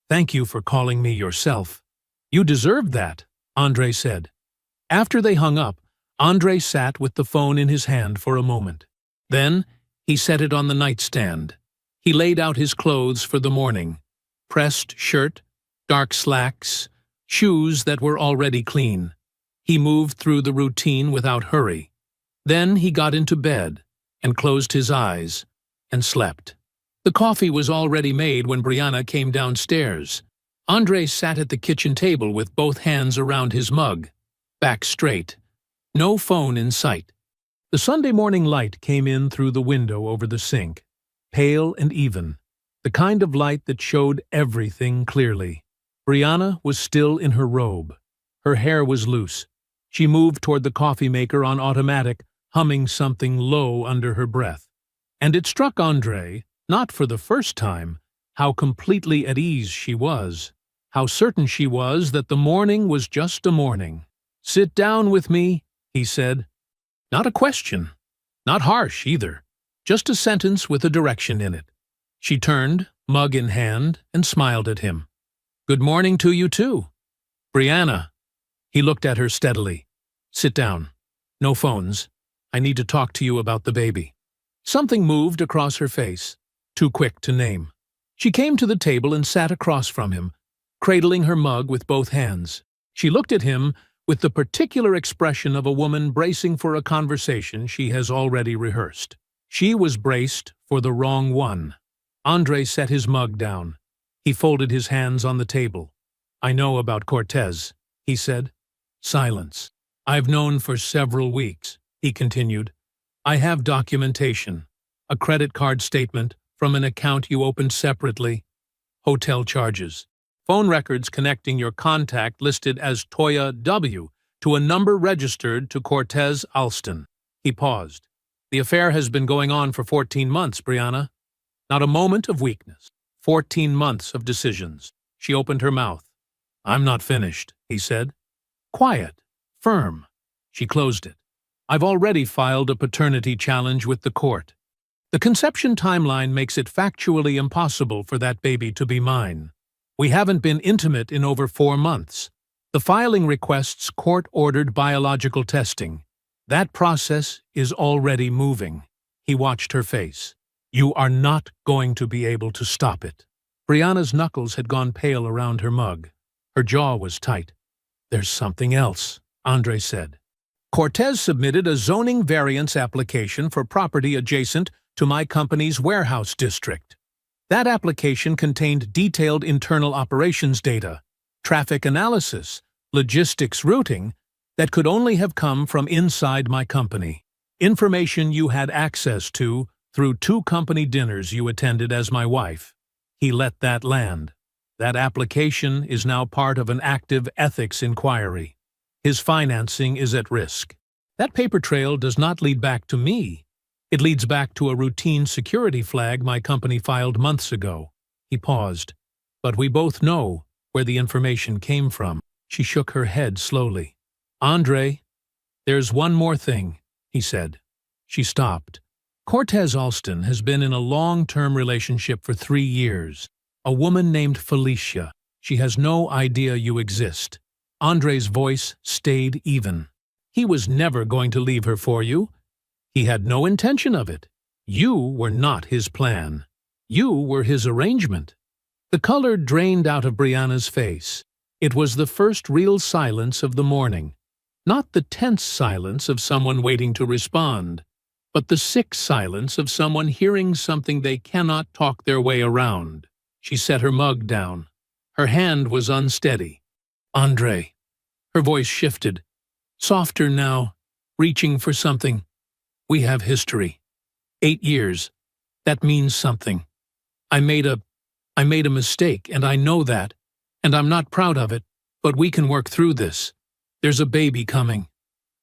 "Thank you for calling me yourself." "You deserved that," Andre said. After they hung up, Andre sat with the phone in his hand for a moment. Then, he set it on the nightstand. He laid out his clothes for the morning. Pressed shirt, dark slacks, shoes that were already clean. He moved through the routine without hurry. Then he got into bed and closed his eyes and slept. The coffee was already made when Brianna came downstairs. Andre sat at the kitchen table with both hands around his mug, back straight. No phone in sight. The Sunday morning light came in through the window over the sink, pale and even, the kind of light that showed everything clearly. Brianna was still in her robe. Her hair was loose. She moved toward the coffee maker on automatic, humming something low under her breath. And it struck Andre, not for the first time, how completely at ease she was, how certain she was that the morning was just a morning. "Sit down with me," he said. Not a question. Not harsh, either. Just a sentence with a direction in it. She turned, mug in hand, and smiled at him. "Good morning to you, too." "Brianna." He looked at her steadily. "Sit down. No phones. I need to talk to you about the baby." Something moved across her face, too quick to name. She came to the table and sat across from him, cradling her mug with both hands. She looked at him with the particular expression of a woman bracing for a conversation she has already rehearsed. She was braced for the wrong one. Andre set his mug down. He folded his hands on the table. "I know about Cortez," he said. Silence. "I've known for several weeks," he continued. "I have documentation, a credit card statement from an account you opened separately, hotel charges, phone records connecting your contact listed as Toya W. to a number registered to Cortez Alston." He paused. "The affair has been going on for 14 months, Brianna. Not a moment of weakness. 14 months of decisions." She opened her mouth. "I'm not finished," he said. Quiet, firm. She closed it. "I've already filed a paternity challenge with the court. The conception timeline makes it factually impossible for that baby to be mine. We haven't been intimate in over 4 months. The filing requests court-ordered biological testing. That process is already moving." He watched her face. "You are not going to be able to stop it." Brianna's knuckles had gone pale around her mug. Her jaw was tight. "There's something else," Andre said. "Cortez submitted a zoning variance application for property adjacent to my company's warehouse district. That application contained detailed internal operations data, traffic analysis, logistics routing that could only have come from inside my company. Information you had access to through 2 company dinners you attended as my wife." He let that land. "That application is now part of an active ethics inquiry." His financing is at risk. That paper trail does not lead back to me. It leads back to a routine security flag my company filed months ago. He paused. But we both know where the information came from. She shook her head slowly. Andre, there's one more thing, he said. She stopped. Cortez Alston has been in a long-term relationship for 3 years. A woman named Felicia. She has no idea you exist. Andre's voice stayed even. He was never going to leave her for you. He had no intention of it. You were not his plan. You were his arrangement. The color drained out of Brianna's face. It was the first real silence of the morning. Not the tense silence of someone waiting to respond, but the sick silence of someone hearing something they cannot talk their way around. She set her mug down. Her hand was unsteady. Andre. Her voice shifted. Softer now, reaching for something. We have history. 8 years. That means something. I made a mistake, and I know that, and I'm not proud of it, but we can work through this. There's a baby coming.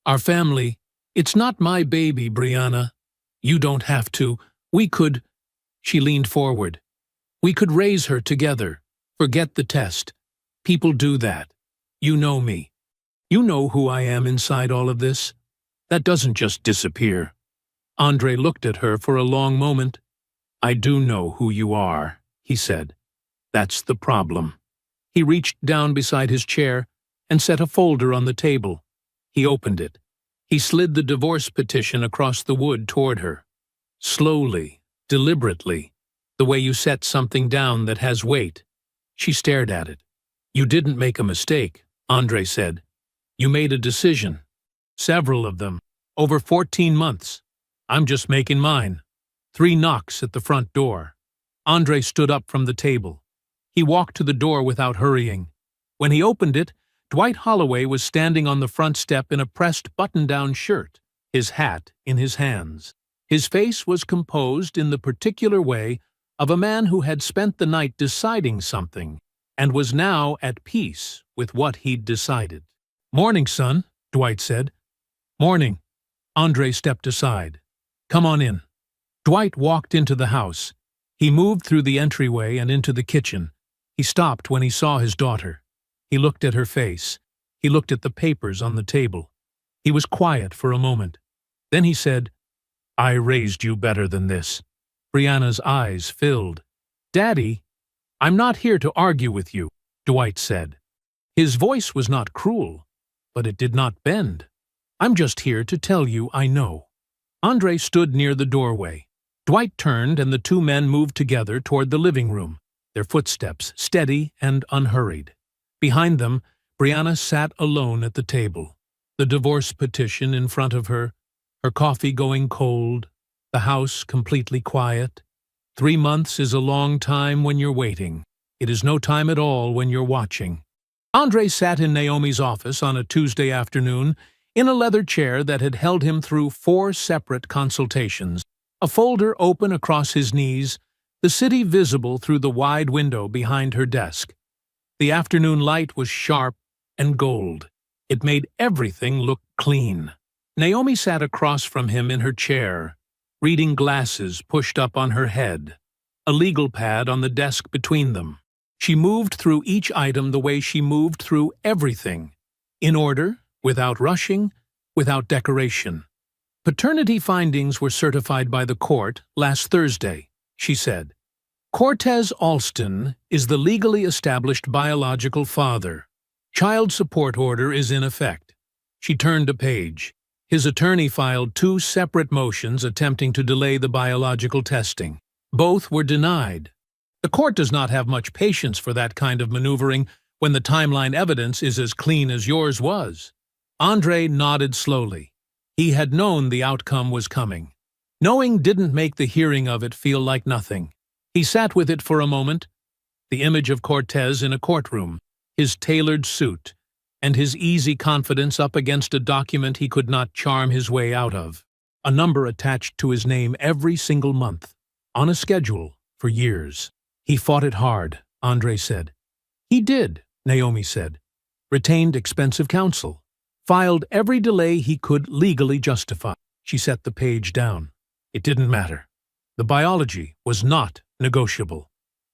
Our family, it's not my baby, Brianna. You don't have to. We could. She leaned forward. We could raise her together. Forget the test. People do that. You know me. You know who I am inside all of this. That doesn't just disappear. Andre looked at her for a long moment. I do know who you are, he said. That's the problem. He reached down beside his chair and set a folder on the table. He opened it. He slid the divorce petition across the wood toward her. Slowly, deliberately, the way you set something down that has weight. She stared at it. You didn't make a mistake, Andre said. You made a decision. Several of them. Over 14 months. I'm just making mine. 3 knocks at the front door. Andre stood up from the table. He walked to the door without hurrying. When he opened it, Dwight Holloway was standing on the front step in a pressed button-down shirt, his hat in his hands. His face was composed in the particular way of a man who had spent the night deciding something and was now at peace with what he'd decided. Morning, son, Dwight said. Morning. Andre stepped aside. Come on in. Dwight walked into the house. He moved through the entryway and into the kitchen. He stopped when he saw his daughter. He looked at her face. He looked at the papers on the table. He was quiet for a moment. Then he said, I raised you better than this. Brianna's eyes filled. Daddy, I'm not here to argue with you, Dwight said. His voice was not cruel, but it did not bend. I'm just here to tell you I know. Andre stood near the doorway. Dwight turned and the 2 men moved together toward the living room, their footsteps steady and unhurried. Behind them, Brianna sat alone at the table, the divorce petition in front of her, her coffee going cold, the house completely quiet. 3 months is a long time when you're waiting. It is no time at all when you're watching. Andre sat in Naomi's office on a Tuesday afternoon in a leather chair that had held him through 4 separate consultations, a folder open across his knees, the city visible through the wide window behind her desk. The afternoon light was sharp and gold. It made everything look clean. Naomi sat across from him in her chair, reading glasses pushed up on her head, a legal pad on the desk between them. She moved through each item the way she moved through everything, in order, without rushing, without decoration. Paternity findings were certified by the court last Thursday, she said. Cortez Alston is the legally established biological father. Child support order is in effect. She turned a page. His attorney filed 2 separate motions attempting to delay the biological testing. Both were denied. The court does not have much patience for that kind of maneuvering when the timeline evidence is as clean as yours was. Andre nodded slowly. He had known the outcome was coming. Knowing didn't make the hearing of it feel like nothing. He sat with it for a moment, the image of Cortez in a courtroom, his tailored suit, and his easy confidence up against a document he could not charm his way out of. A number attached to his name every single month, on a schedule, for years. He fought it hard, Andre said. He did, Naomi said. Retained expensive counsel. filed every delay he could legally justify. She set the page down. It didn't matter. The biology was not negotiable.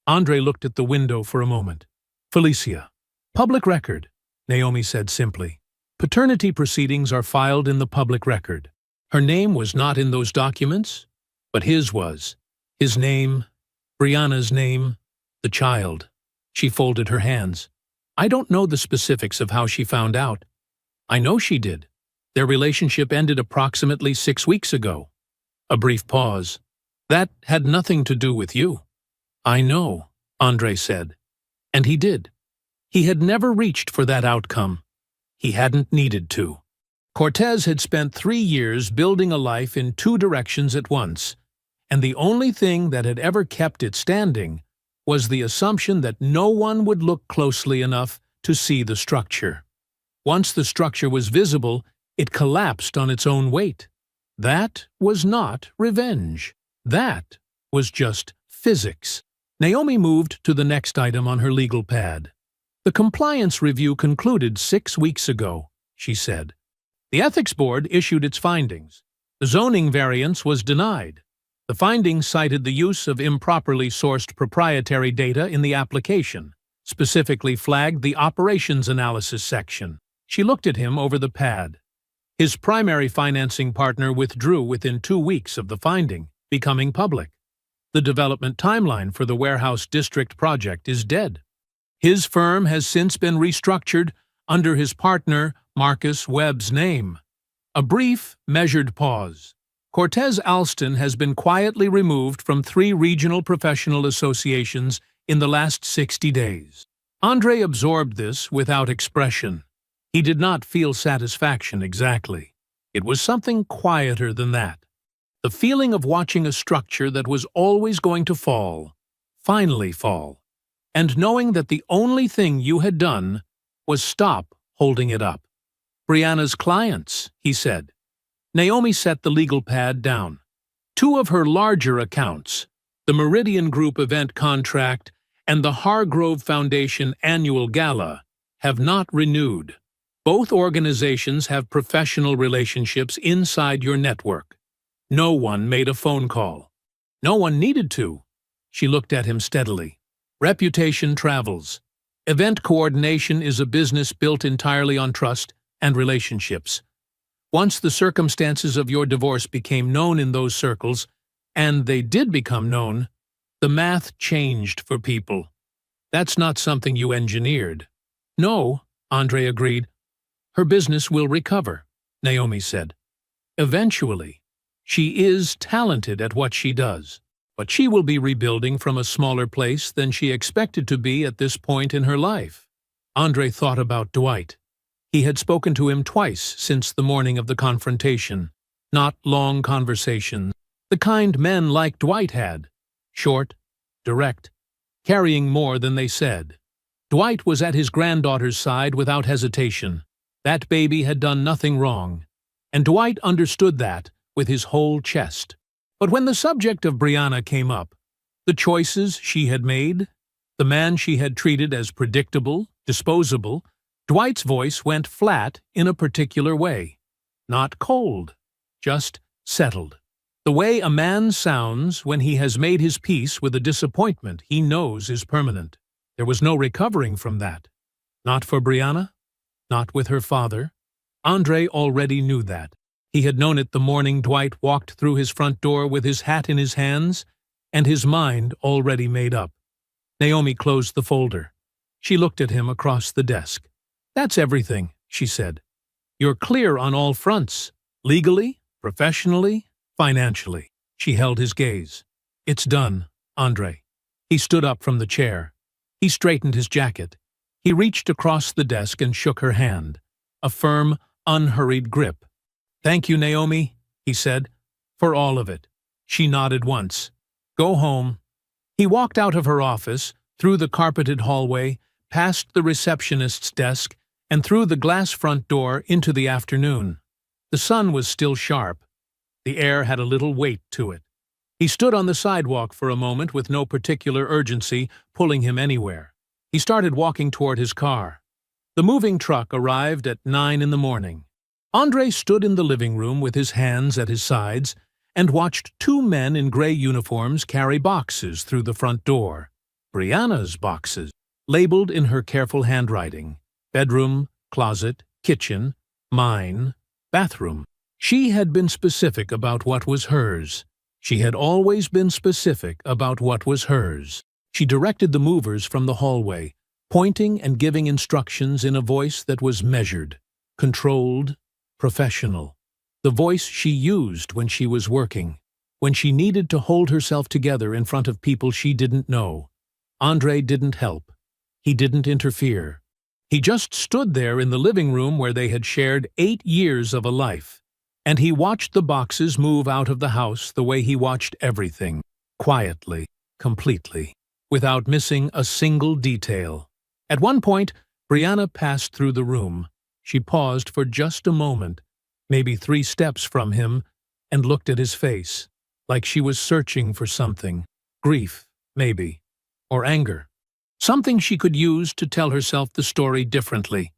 Andre looked at the window for a moment. Felicia. Public record, Naomi said simply. Paternity proceedings are filed in the public record. Her name was not in those documents, but his was. His name, Brianna's name, the child. She folded her hands. I don't know the specifics of how she found out. I know she did. Their relationship ended approximately 6 weeks ago. A brief pause. That had nothing to do with you. I know, Andre said. And he did. He had never reached for that outcome. He hadn't needed to. Cortez had spent 3 years building a life in 2 directions at once, and the only thing that had ever kept it standing was the assumption that no one would look closely enough to see the structure. Once the structure was visible, it collapsed on its own weight. That was not revenge. That was just physics. Naomi moved to the next item on her legal pad. The compliance review concluded 6 weeks ago, she said. The Ethics Board issued its findings. The zoning variance was denied. The findings cited the use of improperly sourced proprietary data in the application, specifically flagged the operations analysis section. She looked at him over the pad. His primary financing partner withdrew within 2 weeks of the finding, becoming public. The development timeline for the Warehouse District project is dead. His firm has since been restructured under his partner Marcus Webb's name. A brief, measured pause. Cortez Alston has been quietly removed from 3 regional professional associations in the last 60 days. Andre absorbed this without expression. He did not feel satisfaction exactly. It was something quieter than that. The feeling of watching a structure that was always going to fall, finally fall, and knowing that the only thing you had done was stop holding it up. Brianna's clients, he said. Naomi set the legal pad down. 2 of her larger accounts, the Meridian Group event contract and the Hargrove Foundation annual gala, have not renewed. Both organizations have professional relationships inside your network. No one made a phone call. No one needed to. She looked at him steadily. Reputation travels. Event coordination is a business built entirely on trust and relationships. Once the circumstances of your divorce became known in those circles, and they did become known, the math changed for people. That's not something you engineered. No, Andre agreed. Her business will recover, Naomi said. Eventually. She is talented at what she does, but she will be rebuilding from a smaller place than she expected to be at this point in her life. Andre thought about Dwight. He had spoken to him twice since the morning of the confrontation. Not long conversations, the kind men like Dwight had. Short, direct, carrying more than they said. Dwight was at his granddaughter's side without hesitation. That baby had done nothing wrong, and Dwight understood that with his whole chest. But when the subject of Brianna came up, the choices she had made, the man she had treated as predictable, disposable, Dwight's voice went flat in a particular way. Not cold, just settled. The way a man sounds when he has made his peace with a disappointment he knows is permanent. There was no recovering from that. Not for Brianna, not with her father. Andre already knew that. He had known it the morning Dwight walked through his front door with his hat in his hands, and his mind already made up. Naomi closed the folder. She looked at him across the desk. That's everything, she said. You're clear on all fronts, legally, professionally, financially. She held his gaze. It's done, Andre. He stood up from the chair. He straightened his jacket. He reached across the desk and shook her hand. A firm, unhurried grip. Thank you, Naomi, he said, for all of it. She nodded once. Go home. He walked out of her office, through the carpeted hallway, past the receptionist's desk, and through the glass front door into the afternoon. The sun was still sharp. The air had a little weight to it. He stood on the sidewalk for a moment with no particular urgency pulling him anywhere. He started walking toward his car. The moving truck arrived at 9 in the morning. Andrei stood in the living room with his hands at his sides and watched two men in gray uniforms carry boxes through the front door. Brianna's boxes, labeled in her careful handwriting: bedroom, closet, kitchen, mine, bathroom. She had been specific about what was hers. She had always been specific about what was hers. She directed the movers from the hallway, pointing and giving instructions in a voice that was measured, controlled, professional. The voice she used when she was working, when she needed to hold herself together in front of people she didn't know. Andrei didn't help. He didn't interfere. He just stood there in the living room where they had shared 8 years of a life, and he watched the boxes move out of the house the way he watched everything, quietly, completely, without missing a single detail. At one point, Brianna passed through the room. She paused for just a moment, maybe 3 steps from him, and looked at his face, like she was searching for something. Grief, maybe, or anger. Something she could use to tell herself the story differently.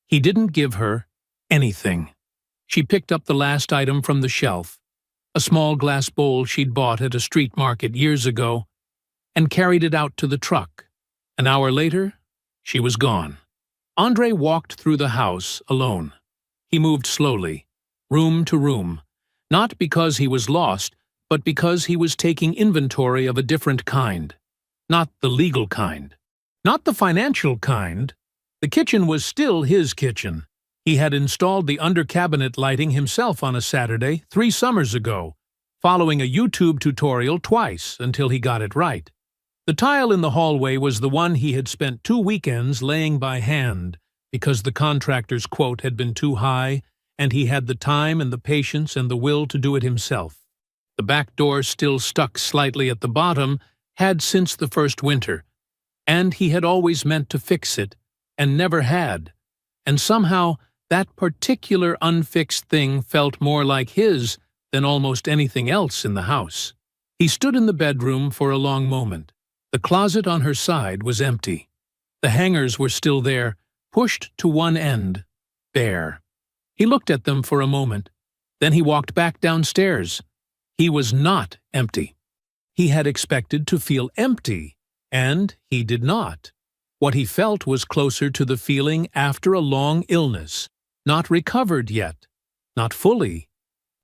He didn't give her anything. She picked up the last item from the shelf, a small glass bowl she'd bought at a street market years ago, and carried it out to the truck. An hour later, she was gone. Andrei walked through the house alone. He moved slowly, room to room, not because he was lost, but because he was taking inventory of a different kind. Not the legal kind. Not the financial kind. The kitchen was still his kitchen. He had installed the under-cabinet lighting himself on a Saturday 3 summers ago, following a YouTube tutorial twice until he got it right. The tile in the hallway was the one he had spent 2 weekends laying by hand because the contractor's quote had been too high and he had the time and the patience and the will to do it himself. The back door, still stuck slightly at the bottom, had since the first winter, and he had always meant to fix it, and never had. And somehow, that particular unfixed thing felt more like his than almost anything else in the house. He stood in the bedroom for a long moment. The closet on her side was empty. The hangers were still there, pushed to one end, bare. He looked at them for a moment. Then he walked back downstairs. He was not empty. He had expected to feel empty, and he did not. What he felt was closer to the feeling after a long illness, not recovered yet, not fully,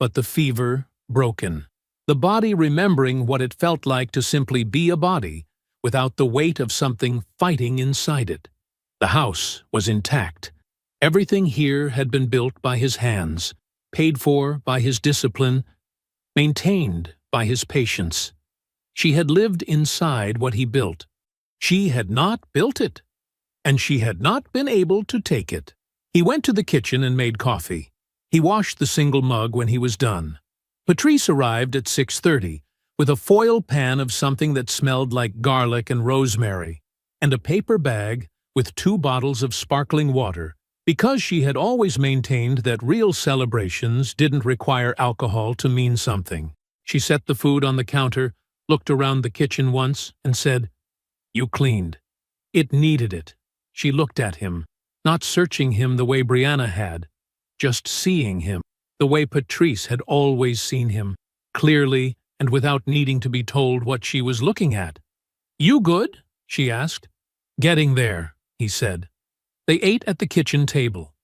but the fever broken. The body remembering what it felt like to simply be a body, without the weight of something fighting inside it. The house was intact. Everything here had been built by his hands, paid for by his discipline, maintained by his patience. She had lived inside what he built. She had not built it, and she had not been able to take it. He went to the kitchen and made coffee. He washed the single mug when he was done. Patrice arrived at 6:30 with a foil pan of something that smelled like garlic and rosemary, and a paper bag with 2 bottles of sparkling water, because she had always maintained that real celebrations didn't require alcohol to mean something. She set the food on the counter, looked around the kitchen once, and said, "You cleaned." It needed it. She looked at him, not searching him the way Brianna had, just seeing him, the way Patrice had always seen him, clearly and without needing to be told what she was looking at. "You good?" she asked. "Getting there," he said. They ate at the kitchen table.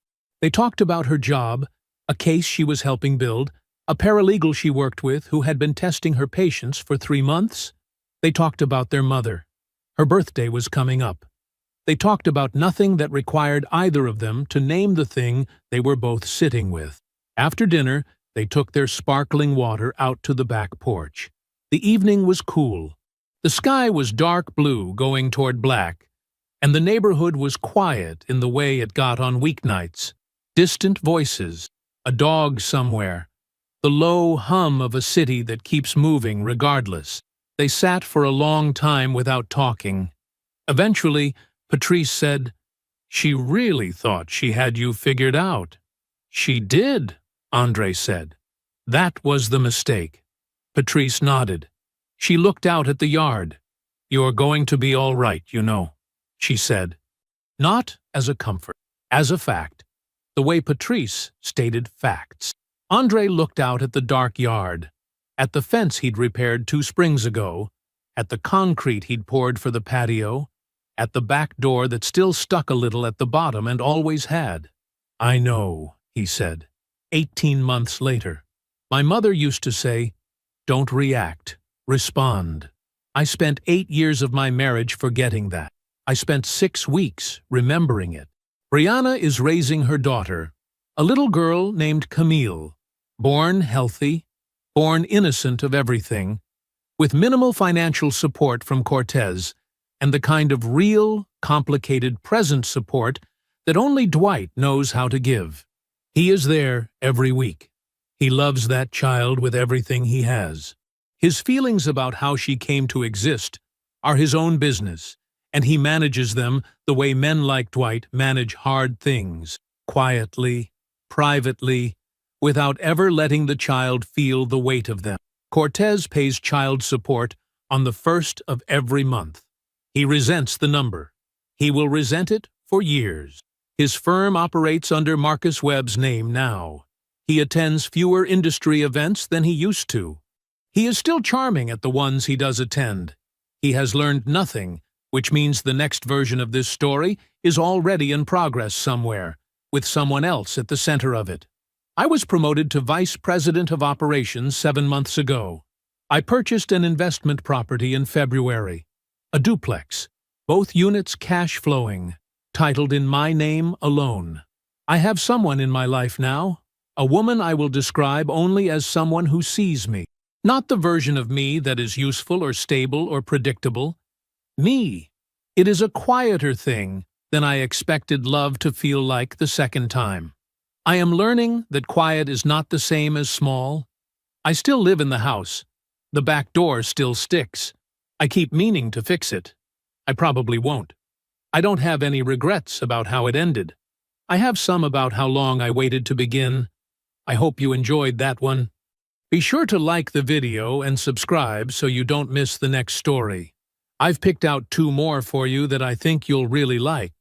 They talked about her job, a case she was helping build, a paralegal she worked with who had been testing her patients for 3 months. They talked about their mother. Her birthday was coming up. They talked about nothing that required either of them to name the thing they were both sitting with. After dinner, they took their sparkling water out to the back porch. The evening was cool. The sky was dark blue going toward black, and the neighborhood was quiet in the way it got on weeknights. Distant voices, a dog somewhere, the low hum of a city that keeps moving regardless. They sat for a long time without talking. Eventually, Patrice said, "She really thought she had you figured out." "She did," Andrei said. "That was the mistake." Patrice nodded. She looked out at the yard. "You're going to be all right, you know," she said. Not as a comfort. as a fact, the way Patrice stated facts. Andre looked out at the dark yard, at the fence he'd repaired 2 springs ago, at the concrete he'd poured for the patio, at the back door that still stuck a little at the bottom and always had. "I know," he said, 18 months later. "My mother used to say, don't react, respond." I spent 8 years of my marriage forgetting that. I spent 6 weeks remembering it. Brianna is raising her daughter, a little girl named Camille, born healthy, born innocent of everything, with minimal financial support from Cortez, and the kind of real, complicated present support that only Dwight knows how to give. He is there every week. He loves that child with everything he has. His feelings about how she came to exist are his own business, and he manages them the way men like Dwight manage hard things, quietly, privately, without ever letting the child feel the weight of them. Cortez pays child support on the 1st of every month. He resents the number. He will resent it for years. His firm operates under Marcus Webb's name now. He attends fewer industry events than he used to. He is still charming at the ones he does attend. He has learned nothing, which means the next version of this story is already in progress somewhere, with someone else at the center of it. I was promoted to Vice President of Operations 7 months ago. I purchased an investment property in February, a duplex, both units cash flowing, titled in my name alone. I have someone in my life now, a woman I will describe only as someone who sees me. Not the version of me that is useful or stable or predictable. Me. It is a quieter thing than I expected love to feel like the second time. I am learning that quiet is not the same as small. I still live in the house. The back door still sticks. I keep meaning to fix it. I probably won't. I don't have any regrets about how it ended. I have some about how long I waited to begin. I hope you enjoyed that one. Be sure to like the video and subscribe so you don't miss the next story. I've picked out 2 more for you that I think you'll really like.